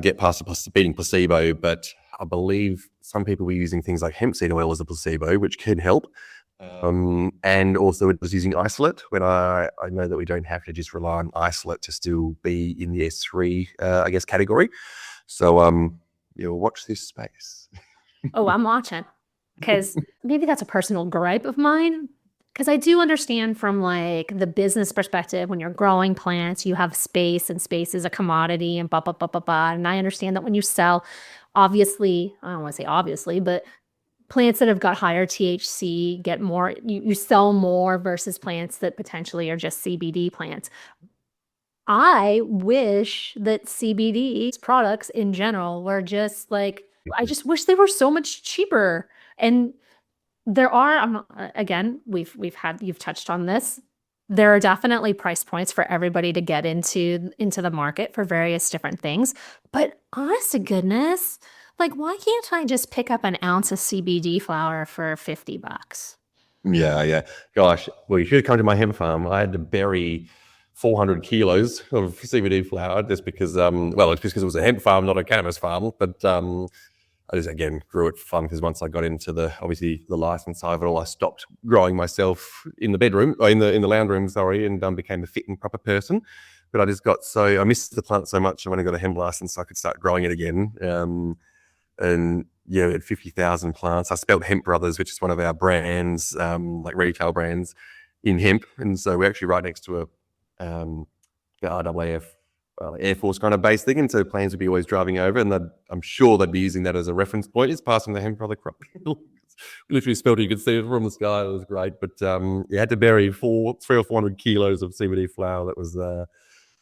get past beating placebo, but I believe some people were using things like hemp seed oil as a placebo, which can help. And also it was using isolate when I know that we don't have to just rely on isolate to still be in the S3, category. So you'll watch this space. Oh, I'm watching, because maybe that's a personal gripe of mine. Because I do understand from like the business perspective, when you're growing plants, you have space, and space is a commodity, and blah, blah, blah, blah, blah. And I understand that when you sell, obviously, I don't want to say obviously, but plants that have got higher THC get more, you sell more versus plants that potentially are just CBD plants. I wish that CBD products in general were just like, I just wish they were so much cheaper. And there are, again, you've touched on this. There are definitely price points for everybody to get into the market for various different things. But honest to goodness, like, why can't I just pick up an ounce of CBD flower for $50? Yeah. Gosh, well, you should have come to my hemp farm. I had to bury 400 kilos of CBD flower just because, it's just because it was a hemp farm, not a cannabis farm. But I just, again, grew it for fun because once I got into the license side of it all, I stopped growing myself in the bedroom, or in the lounge room, and became a fit and proper person. But I missed the plant so much, and when I got a hemp license, I could start growing it again. And yeah, we had 50,000 plants. I spelled Hemp Brothers, which is one of our brands, like retail brands in hemp. And so we're actually right next to the RAAF Air Force kind of base thing. And so planes would be always driving over, and I'm sure they'd be using that as a reference point. It's passing the Hemp Brother crop. We literally spelled it. You could see it from the sky. It was great. But you had to bury 300 or 400 kilos of CBD flower. That was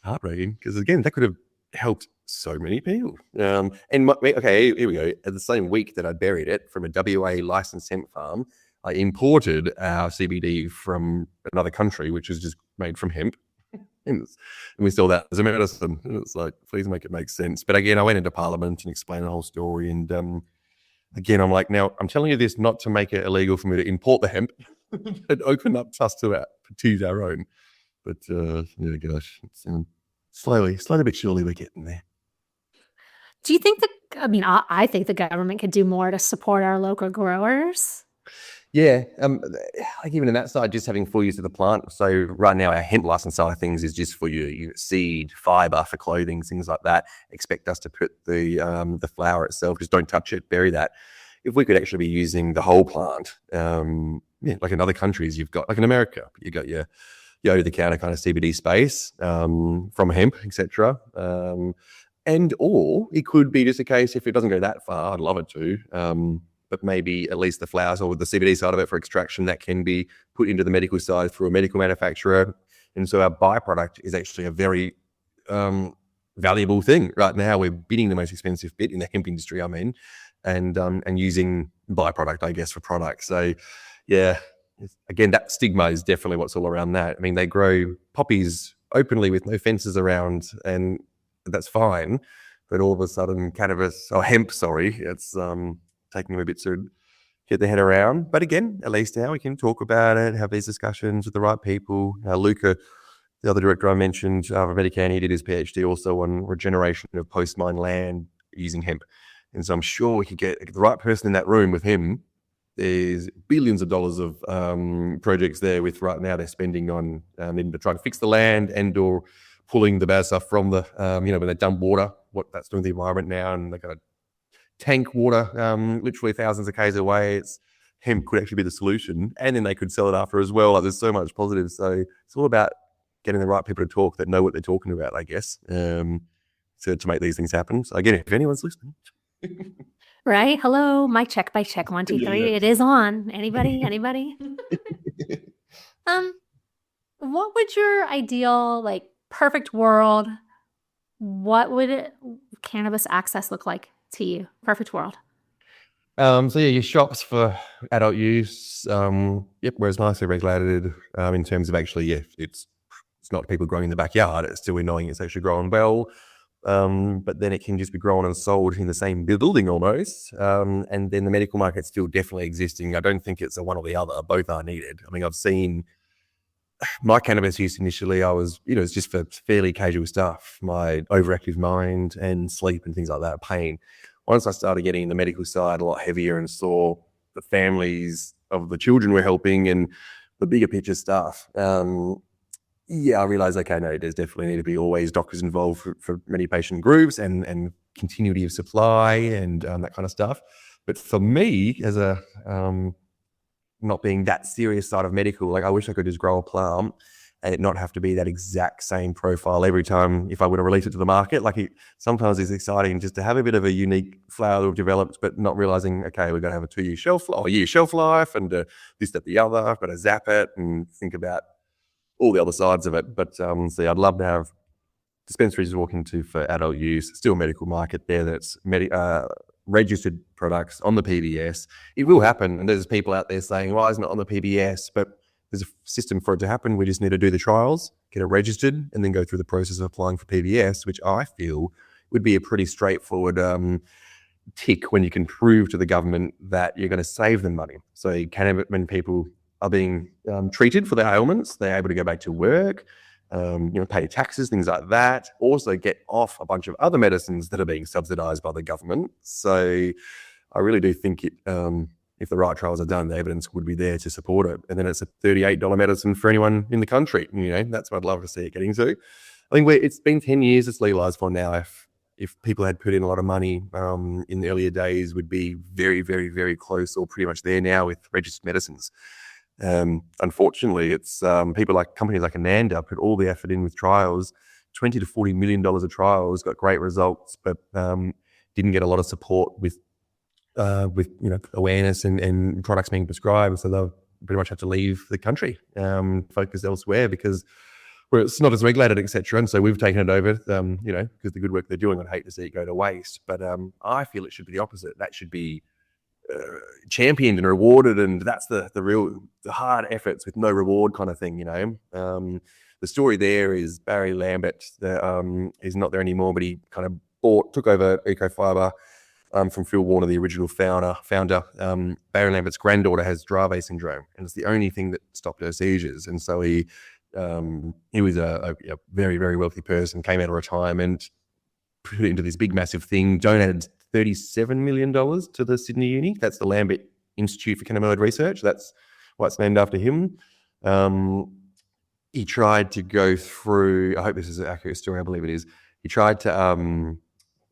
heartbreaking because, again, that could have helped so many people. Okay, here we go. At the same week that I buried it from a WA licensed hemp farm, I imported our CBD from another country, which is just made from hemp. And we sell that as a medicine. And it's like, please make it make sense. But again, I went into Parliament and explained the whole story. And again, I'm like, now I'm telling you this not to make it illegal for me to import the hemp and open up us to use our own. But yeah, gosh, it's, slowly but surely we're getting there. Do you think I think the government could do more to support our local growers? Yeah, like even in that side, just having full use of the plant. So right now, our hemp license side of things is just for your seed, fiber for clothing, things like that. Expect us to put the flower itself, just don't touch it, bury that. If we could actually be using the whole plant, like in other countries, you've got, like in America, you got your over-the-counter kind of CBD space from hemp, etc. Or it could be just a case, if it doesn't go that far, I'd love it to, but maybe at least the flowers or the CBD side of it for extraction that can be put into the medical side through a medical manufacturer. And so our byproduct is actually a very valuable thing. Right now, we're bidding the most expensive bit in the hemp industry, and using byproduct, I guess, for products. So yeah, again, that stigma is definitely what's all around that. I mean, they grow poppies openly with no fences around, and that's fine. But all of a sudden, hemp, it's taking them a bit to get their head around. But again, at least now we can talk about it, have these discussions with the right people. Luca, the other director I mentioned, for MediCann, he did his PhD also on regeneration of post-mine land using hemp. And so I'm sure we could get the right person in that room with him. There's billions of dollars of projects there with right now they're spending on trying to fix the land and/or pulling the bad stuff from the, when they dump water, what that's doing to the environment now, and they've got to tank water literally thousands of k's away. Hemp could actually be the solution, and then they could sell it after as well. Like, there's so much positive. So it's all about getting the right people to talk that know what they're talking about, I guess, to make these things happen. So again, if anyone's listening. Right. Hello. Mic check, 1, 2, 3. Yeah. It is on. Anybody? What would your ideal, like, perfect world, what would cannabis access look like to you? Perfect world. Your shops for adult use, where it's nicely regulated, in terms of actually, it's not people growing in the backyard. It's still knowing it's actually growing well. But then it can just be grown and sold in the same building almost. And then the medical market's still definitely existing. I don't think it's a one or the other. Both are needed. I mean, I've seen my cannabis use initially, it's just for fairly casual stuff, my overactive mind and sleep and things like that, pain. Once I started getting the medical side a lot heavier and saw the families of the children we're helping and the bigger picture stuff, I realized, okay, no, there's definitely need to be always doctors involved for many patient groups and continuity of supply and that kind of stuff. But for me, as a not being that serious side of medical, like I wish I could just grow a plant and it not have to be that exact same profile every time if I were to release it to the market. Like sometimes it's exciting just to have a bit of a unique flower that we've developed, but not realizing, okay, we're going to have a 2-year shelf or a year shelf life and this, that, the other. I've got to zap it and think about all the other sides of it. But so yeah, I'd love to have dispensaries to walk into for adult use, still medical market there that's registered products on the PBS. It will happen. And there's people out there saying, why isn't it on the PBS? But there's a system for it to happen. We just need to do the trials, get it registered, and then go through the process of applying for PBS, which I feel would be a pretty straightforward tick when you can prove to the government that you're going to save them money. So when people are being treated for their ailments, they're able to go back to work, pay taxes, things like that. Also get off a bunch of other medicines that are being subsidised by the government. So I really do think it, if the right trials are done, the evidence would be there to support it. And then it's a $38 medicine for anyone in the country. That's what I'd love to see it getting to. I think it's been 10 years it's legalised for now. If people had put in a lot of money in the earlier days, would be very, very, very close or pretty much there now with registered medicines. Unfortunately, it's companies like Ananda put all the effort in with trials, $20 to $40 million of trials, got great results, but didn't get a lot of support with awareness and products being prescribed. So they'll pretty much have to leave the country, focus elsewhere because it's not as regulated, etc. And so we've taken it over, because the good work they're doing, I'd hate to see it go to waste. But I feel it should be the opposite. That should be championed and rewarded, and that's the hard efforts with no reward kind of thing. The story there is Barry Lambert is not there anymore, but he kind of took over Ecofiber from Phil Warner, the original founder. Barry Lambert's granddaughter has Dravet syndrome, and it's the only thing that stopped her seizures. And so he was a very, very wealthy person, came out of retirement, put it into this big, massive thing, donated $37 million to the Sydney Uni. That's the Lambert Institute for Cannabinoid Research. That's why it's named after him. He tried to go through, I hope this is an accurate story, I believe it is. He tried to,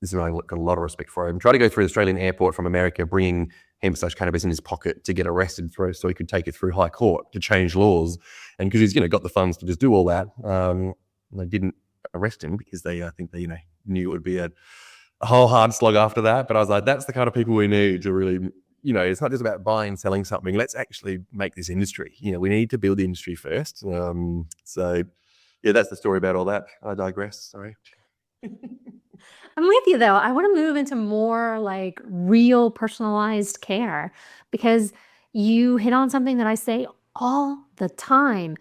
this is why I've got a lot of respect for him, tried to go through the Australian airport from America, bringing hemp/cannabis in his pocket to get arrested for so he could take it through High Court to change laws. And because he's got the funds to just do all that, they didn't arrest him because I think they knew it would be a whole hard slog after that. But I was like, that's the kind of people we need to really, it's not just about buying and selling something. Let's actually make this industry. We need to build the industry first. So yeah, that's the story about all that. I digress. Sorry. I'm with you though. I want to move into more like real personalized care because you hit on something that I say all the time.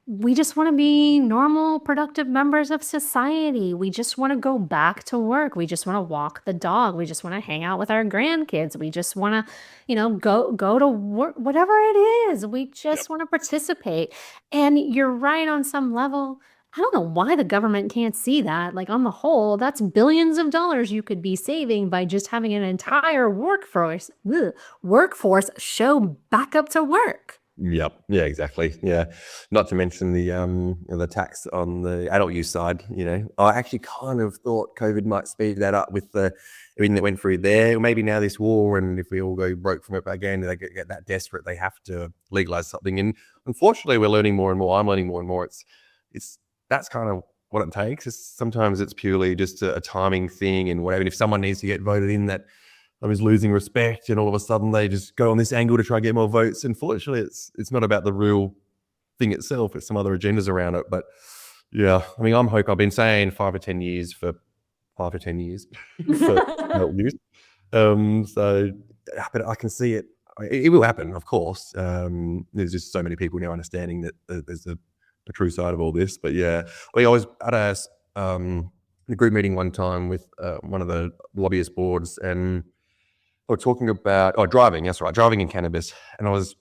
We just want to be normal, productive members of society. We just want to go back to work. We just want to walk the dog. We just want to hang out with our grandkids. We just want to, go to work, whatever it is. We just want to participate. And you're right on some level. I don't know why the government can't see that. Like on the whole, that's billions of dollars you could be saving by just having an entire workforce show back up to work. Yep. Yeah, exactly. Yeah. Not to mention the tax on the adult use side. I actually kind of thought COVID might speed that up with everything that went through there. Maybe now this war, and if we all go broke from it again, they get that desperate, they have to legalize something. And unfortunately, we're learning more and more. I'm learning more and more. That's kind of what it takes. Sometimes it's purely just a timing thing and whatever. And if someone needs to get voted in that is losing respect, and all of a sudden they just go on this angle to try and get more votes. Unfortunately, it's not about the real thing itself. It's some other agendas around it. But yeah, I've been saying 5 to 10 years for adult use. But I can see it. It will happen, of course. There's just so many people now understanding that there's the true side of all this. But yeah, I was at a group meeting one time with one of the lobbyist boards, and we're talking about driving. That's right, driving and cannabis. And I was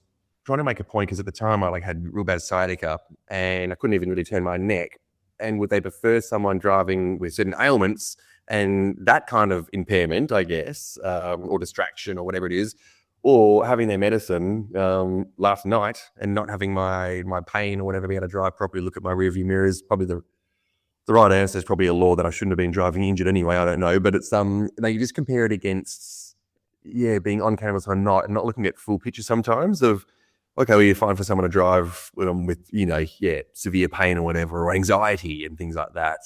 trying to make a point because at the time I had real bad sciatica and I couldn't even really turn my neck. And would they prefer someone driving with certain ailments and that kind of impairment, I guess, or distraction or whatever it is, or having their medicine last night and not having my pain or whatever, be able to drive properly, look at my rearview mirrors, probably the right answer is probably a law that I shouldn't have been driving injured anyway. I don't know, but it's you just compare it against being on cannabis or not, and not looking at full picture sometimes of okay, well, you're fine for someone to drive with severe pain or whatever, or anxiety and things like that.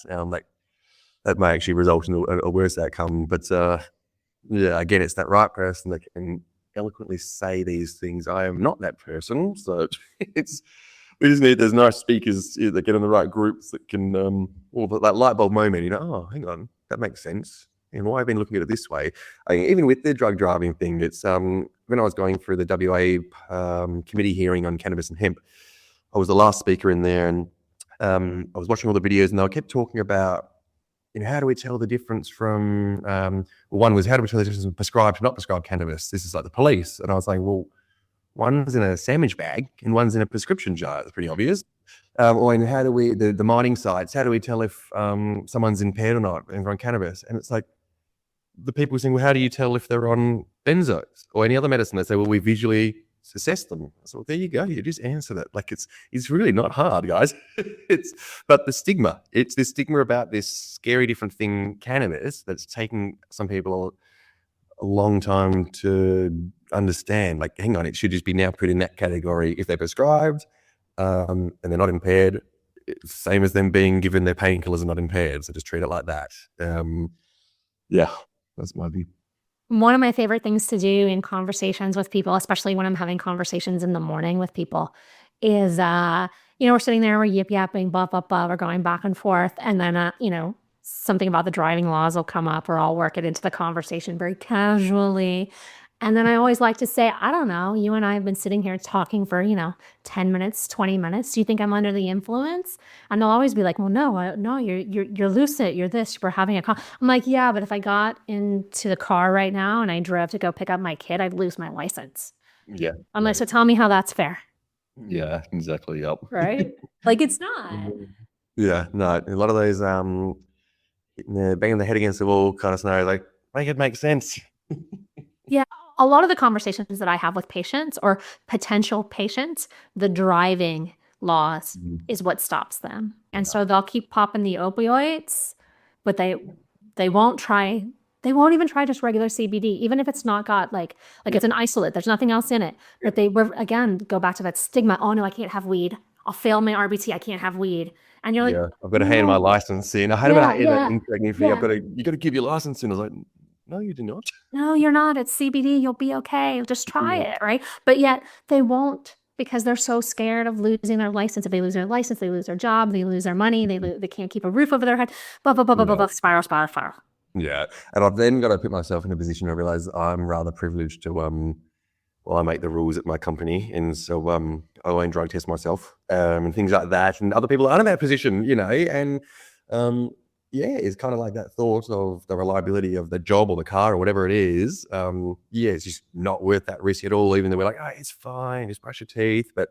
That may actually result in a worse outcome. But again, it's that right person that can eloquently say these things. I am not that person, so there's nice speakers that get in the right groups that can, that light bulb moment, oh, hang on, that makes sense. And why I've been looking at it this way. Even with the drug driving thing, it's when I was going through the WA committee hearing on cannabis and hemp, I was the last speaker in there, and I was watching all the videos, and they kept talking about, how do we tell the difference from, one was how do we tell the difference from prescribed to not prescribed cannabis? This is like the police. And I was like, well, one's in a sandwich bag and one's in a prescription jar. It's pretty obvious. Or how do we, the mining sites, how do we tell if someone's impaired or not and on cannabis? And it's like, the people saying, well, how do you tell if they're on benzos or any other medicine? They say, well, we visually assess them. So there you go. You just answer that. Like it's really not hard, guys. But the stigma, it's this stigma about this scary different thing, cannabis, that's taking some people a long time to understand. Like, hang on, it should just be now put in that category if they're prescribed and they're not impaired. Same as them being given their painkillers and not impaired. So just treat it like that. That's my view. One of my favorite things to do in conversations with people, especially when I'm having conversations in the morning with people, is, we're sitting there, we're yip-yapping, blah, blah, blah, we're going back and forth. And then, something about the driving laws will come up, or I'll work it into the conversation very casually. And then I always like to say, I don't know, you and I have been sitting here talking for, 10 minutes, 20 minutes. Do you think I'm under the influence? And they'll always be like, well, no, you're lucid. You're this, we're having a call. I'm like, yeah, but if I got into the car right now and I drove to go pick up my kid, I'd lose my license. Yeah. I'm like, so tell me how that's fair. Yeah, exactly. Yep. Right? Like, it's not. Yeah, no, a lot of those banging the head against the wall kind of scenario, like, make it make sense. Yeah. A lot of the conversations that I have with patients or potential patients, the driving laws is what stops them. And so they'll keep popping the opioids, but they won't even try just regular CBD, even if it's not got like it's an isolate, there's nothing else in it. But they again go back to that stigma. Oh no, I can't have weed. I'll fail my RBT. I can't have weed. And you're like, I've got to hand my license in. I had about you got to give your license in. I was like, no, you do not. No, you're not. It's CBD. You'll be okay. Just try it, right? But yet they won't, because they're so scared of losing their license. If they lose their license, they lose their job, they lose their money, they can't keep a roof over their head, blah, blah, blah, blah, blah, spiral. Yeah. And I've then got to put myself in a position where I realize I'm rather privileged to, I make the rules at my company. And so I won't drug test myself and things like that. And other people aren't in that position, and it's kind of like that thought of the reliability of the job or the car or whatever it is. It's just not worth that risk at all, even though we're like, oh, it's fine, just brush your teeth. But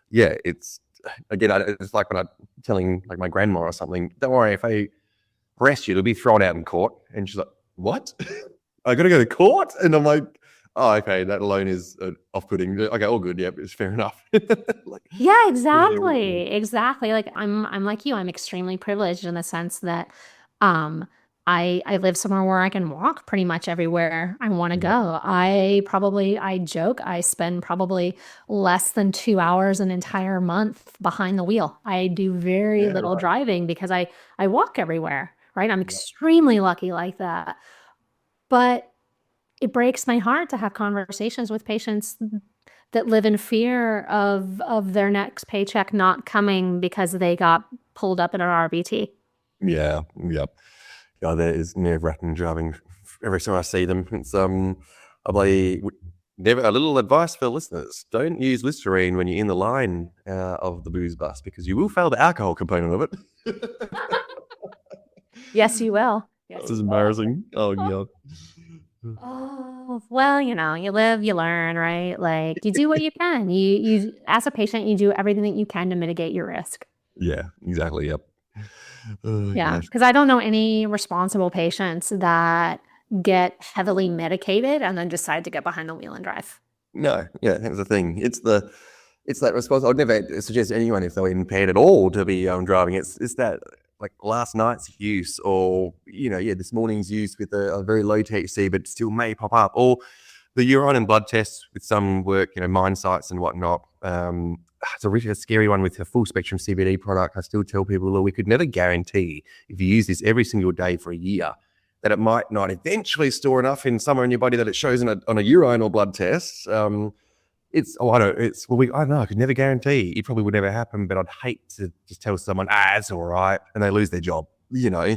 it's, again, it's like when I'm telling like my grandma or something, don't worry, if I arrest you, it'll be thrown out in court. And she's like, what? I got to go to court? And I'm like, oh, okay, that alone is off-putting. Okay, all good. Yeah, it's fair enough. Yeah, exactly. Like I'm like you. I'm extremely privileged in the sense that I live somewhere where I can walk pretty much everywhere I want to go. I joke, I spend probably less than 2 hours an entire month behind the wheel. I do very little driving because I walk everywhere, right? I'm extremely lucky like that. But it breaks my heart to have conversations with patients that live in fear of their next paycheck not coming because they got pulled up in an RBT. Yeah, yep. Yeah, that is nerve-wracking driving. Every time I see them, it's never a little advice for listeners: don't use Listerine when you're in the line of the booze bus, because you will fail the alcohol component of it. Yes, you will. This is embarrassing. Oh yeah. Oh, well, you live, you learn, right? Like, you do what you can. You as a patient, you do everything that you can to mitigate your risk. Yeah, exactly. Yep. Because I don't know any responsible patients that get heavily medicated and then decide to get behind the wheel and drive. No, yeah, that's the thing. It's that response. I'd never suggest anyone, if they were impaired at all, to be driving. It's that like last night's use, or this morning's use with a very low THC, but still may pop up, or the urine and blood tests with some work, mine sites and whatnot. It's a really scary one with a full spectrum CBD product. I still tell people, look, we could never guarantee if you use this every single day for a year that it might not eventually store enough in somewhere in your body that it shows on a urine or blood test. I don't know. I could never guarantee. It probably would never happen, but I'd hate to just tell someone, it's all right, and they lose their job, from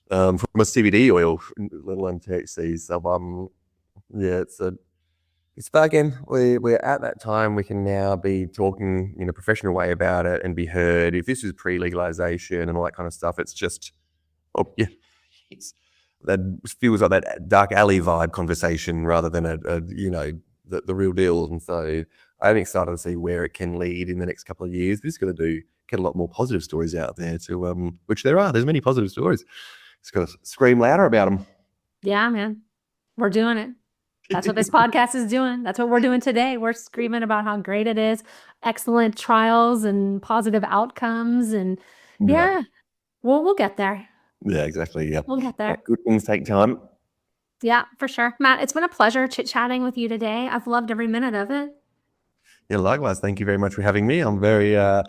a CBD oil, let alone THC. So, it's again, we're at that time we can now be talking in a professional way about it and be heard. If this is pre-legalization and all that kind of stuff, it's just, that feels like that dark alley vibe conversation rather than the real deal. And so I'm excited to see where it can lead in the next couple of years. We're just going to get a lot more positive stories out there which there are. There's many positive stories. Just got to scream louder about them. Yeah, man. We're doing it. That's what this podcast is doing. That's what we're doing today. We're screaming about how great it is, excellent trials and positive outcomes. And we'll get there. Yeah, exactly. Yeah. We'll get there. Good things take time. Yeah, for sure. Matt, it's been a pleasure chit-chatting with you today. I've loved every minute of it. Yeah, likewise. Thank you very much for having me. I'm very, I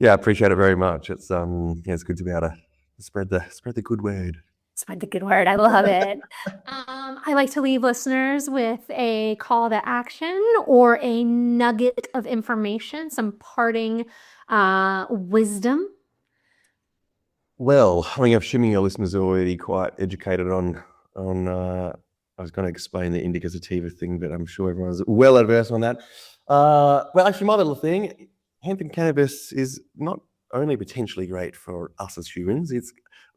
appreciate it very much. It's it's good to be able to spread the good word. Spread the good word. I love it. I like to leave listeners with a call to action or a nugget of information, some parting wisdom. Well, I'm assuming your listeners are already quite educated on. I was going to explain the indica sativa thing, but I'm sure everyone's well adversed on that. Actually, my little thing, hemp and cannabis is not only potentially great for us as humans, it's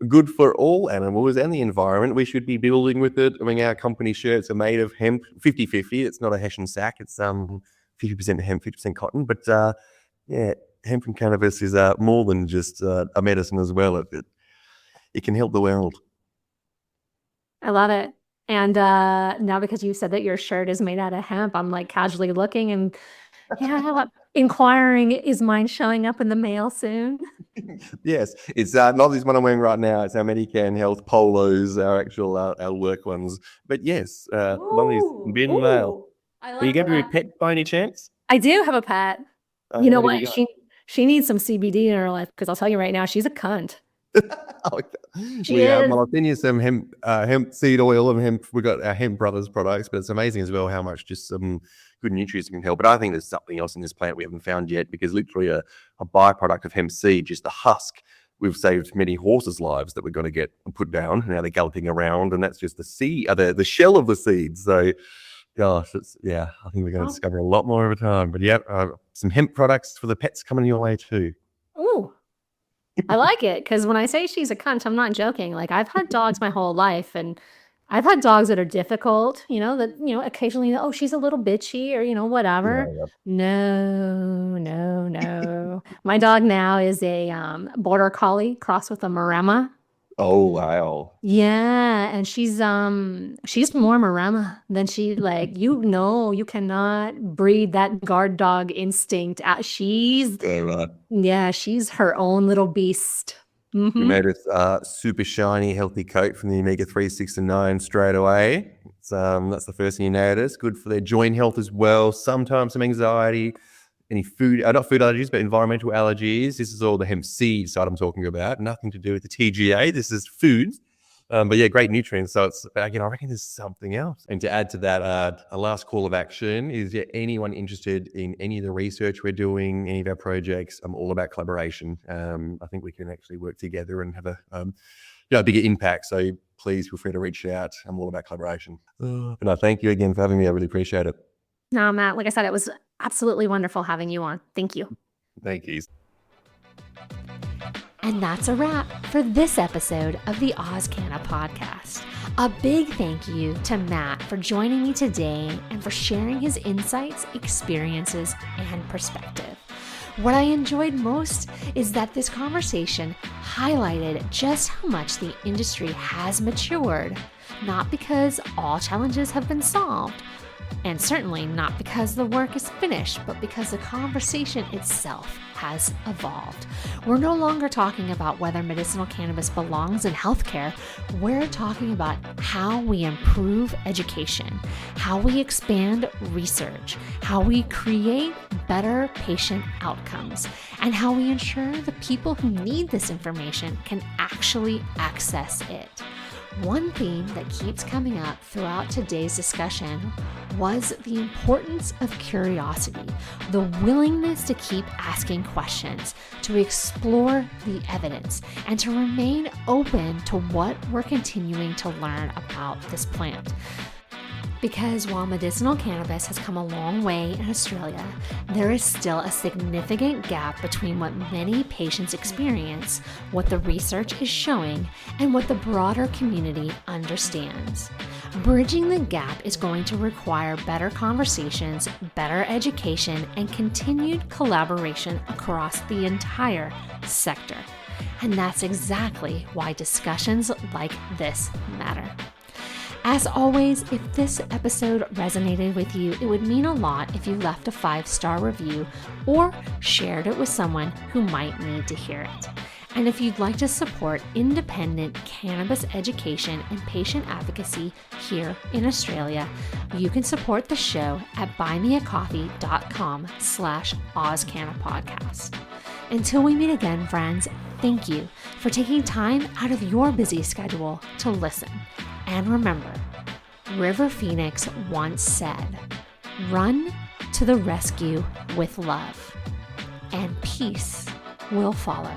good for all animals and the environment. We should be building with it. I mean, our company shirts are made of hemp, 50-50. It's not a Hessian sack. It's 50% hemp, 50% cotton. But hemp and cannabis is more than just a medicine as well. It can help the world. I love it. And now because you said that your shirt is made out of hemp, I'm like casually looking and inquiring, is mine showing up in the mail soon? Yes, it's not this one I'm wearing right now. It's our MediCann Health polos, our actual our work ones. But yes, one of these bin mail. Are you going to be a pet by any chance? I do have a pet. You know what? She needs some CBD in her life because I'll tell you right now, she's a cunt. She is. Well, I'll send you some hemp seed oil and hemp. We've got our Hemp Brothers products, but it's amazing as well how much just some good nutrients can help. But I think there's something else in this plant we haven't found yet, because literally a byproduct of hemp seed, just the husk, we've saved many horses' lives that we're going to get put down. Now they're galloping around, and that's just the seed, the shell of the seed. So, gosh, I think we're going to discover a lot more over time. But some hemp products for the pets coming your way too. Ooh. I like it, because when I say she's a cunt, I'm not joking. Like, I've had dogs my whole life, and I've had dogs that are difficult, occasionally, she's a little bitchy or, whatever. Yeah. No. My dog now is a border collie crossed with a Maremma. Oh, wow. Yeah, and she's more Maremma than she, you cannot breed that guard dog instinct out. She's her own little beast. Mm-hmm. We made a super shiny, healthy coat from the omega-3, 6 and 9 straight away. That's the first thing you notice. Good for their joint health as well. Sometimes some anxiety, any not food allergies, but environmental allergies. This is all the hemp seed side I'm talking about. Nothing to do with the TGA. This is foods. But great nutrients. So it's, I reckon there's something else. And to add to that, a last call of action is anyone interested in any of the research we're doing, any of our projects, I'm all about collaboration. I think we can actually work together and have a bigger impact. So please feel free to reach out. I'm all about collaboration. But thank you again for having me. I really appreciate it. No, Matt, like I said, it was absolutely wonderful having you on. Thank you. Thank you. And that's a wrap for this episode of the AusCannaPodcast. A big thank you to Matt for joining me today and for sharing his insights, experiences, and perspective. What I enjoyed most is that this conversation highlighted just how much the industry has matured, not because all challenges have been solved, And certainly not because the work is finished, but because the conversation itself has evolved. We're no longer talking about whether medicinal cannabis belongs in healthcare. We're talking about how we improve education, how we expand research, how we create better patient outcomes, and how we ensure the people who need this information can actually access it. One theme that keeps coming up throughout today's discussion was the importance of curiosity, the willingness to keep asking questions, to explore the evidence, and to remain open to what we're continuing to learn about this plant. Because while medicinal cannabis has come a long way in Australia, there is still a significant gap between what many patients experience, what the research is showing, and what the broader community understands. Bridging the gap is going to require better conversations, better education, and continued collaboration across the entire sector. And that's exactly why discussions like this matter. As always, if this episode resonated with you, it would mean a lot if you left a 5-star review or shared it with someone who might need to hear it. And if you'd like to support independent cannabis education and patient advocacy here in Australia, you can support the show at buymeacoffee.com/AusCannaPodcast. Until we meet again, friends, thank you for taking time out of your busy schedule to listen. And remember, River Phoenix once said, "Run to the rescue with love, and peace will follow."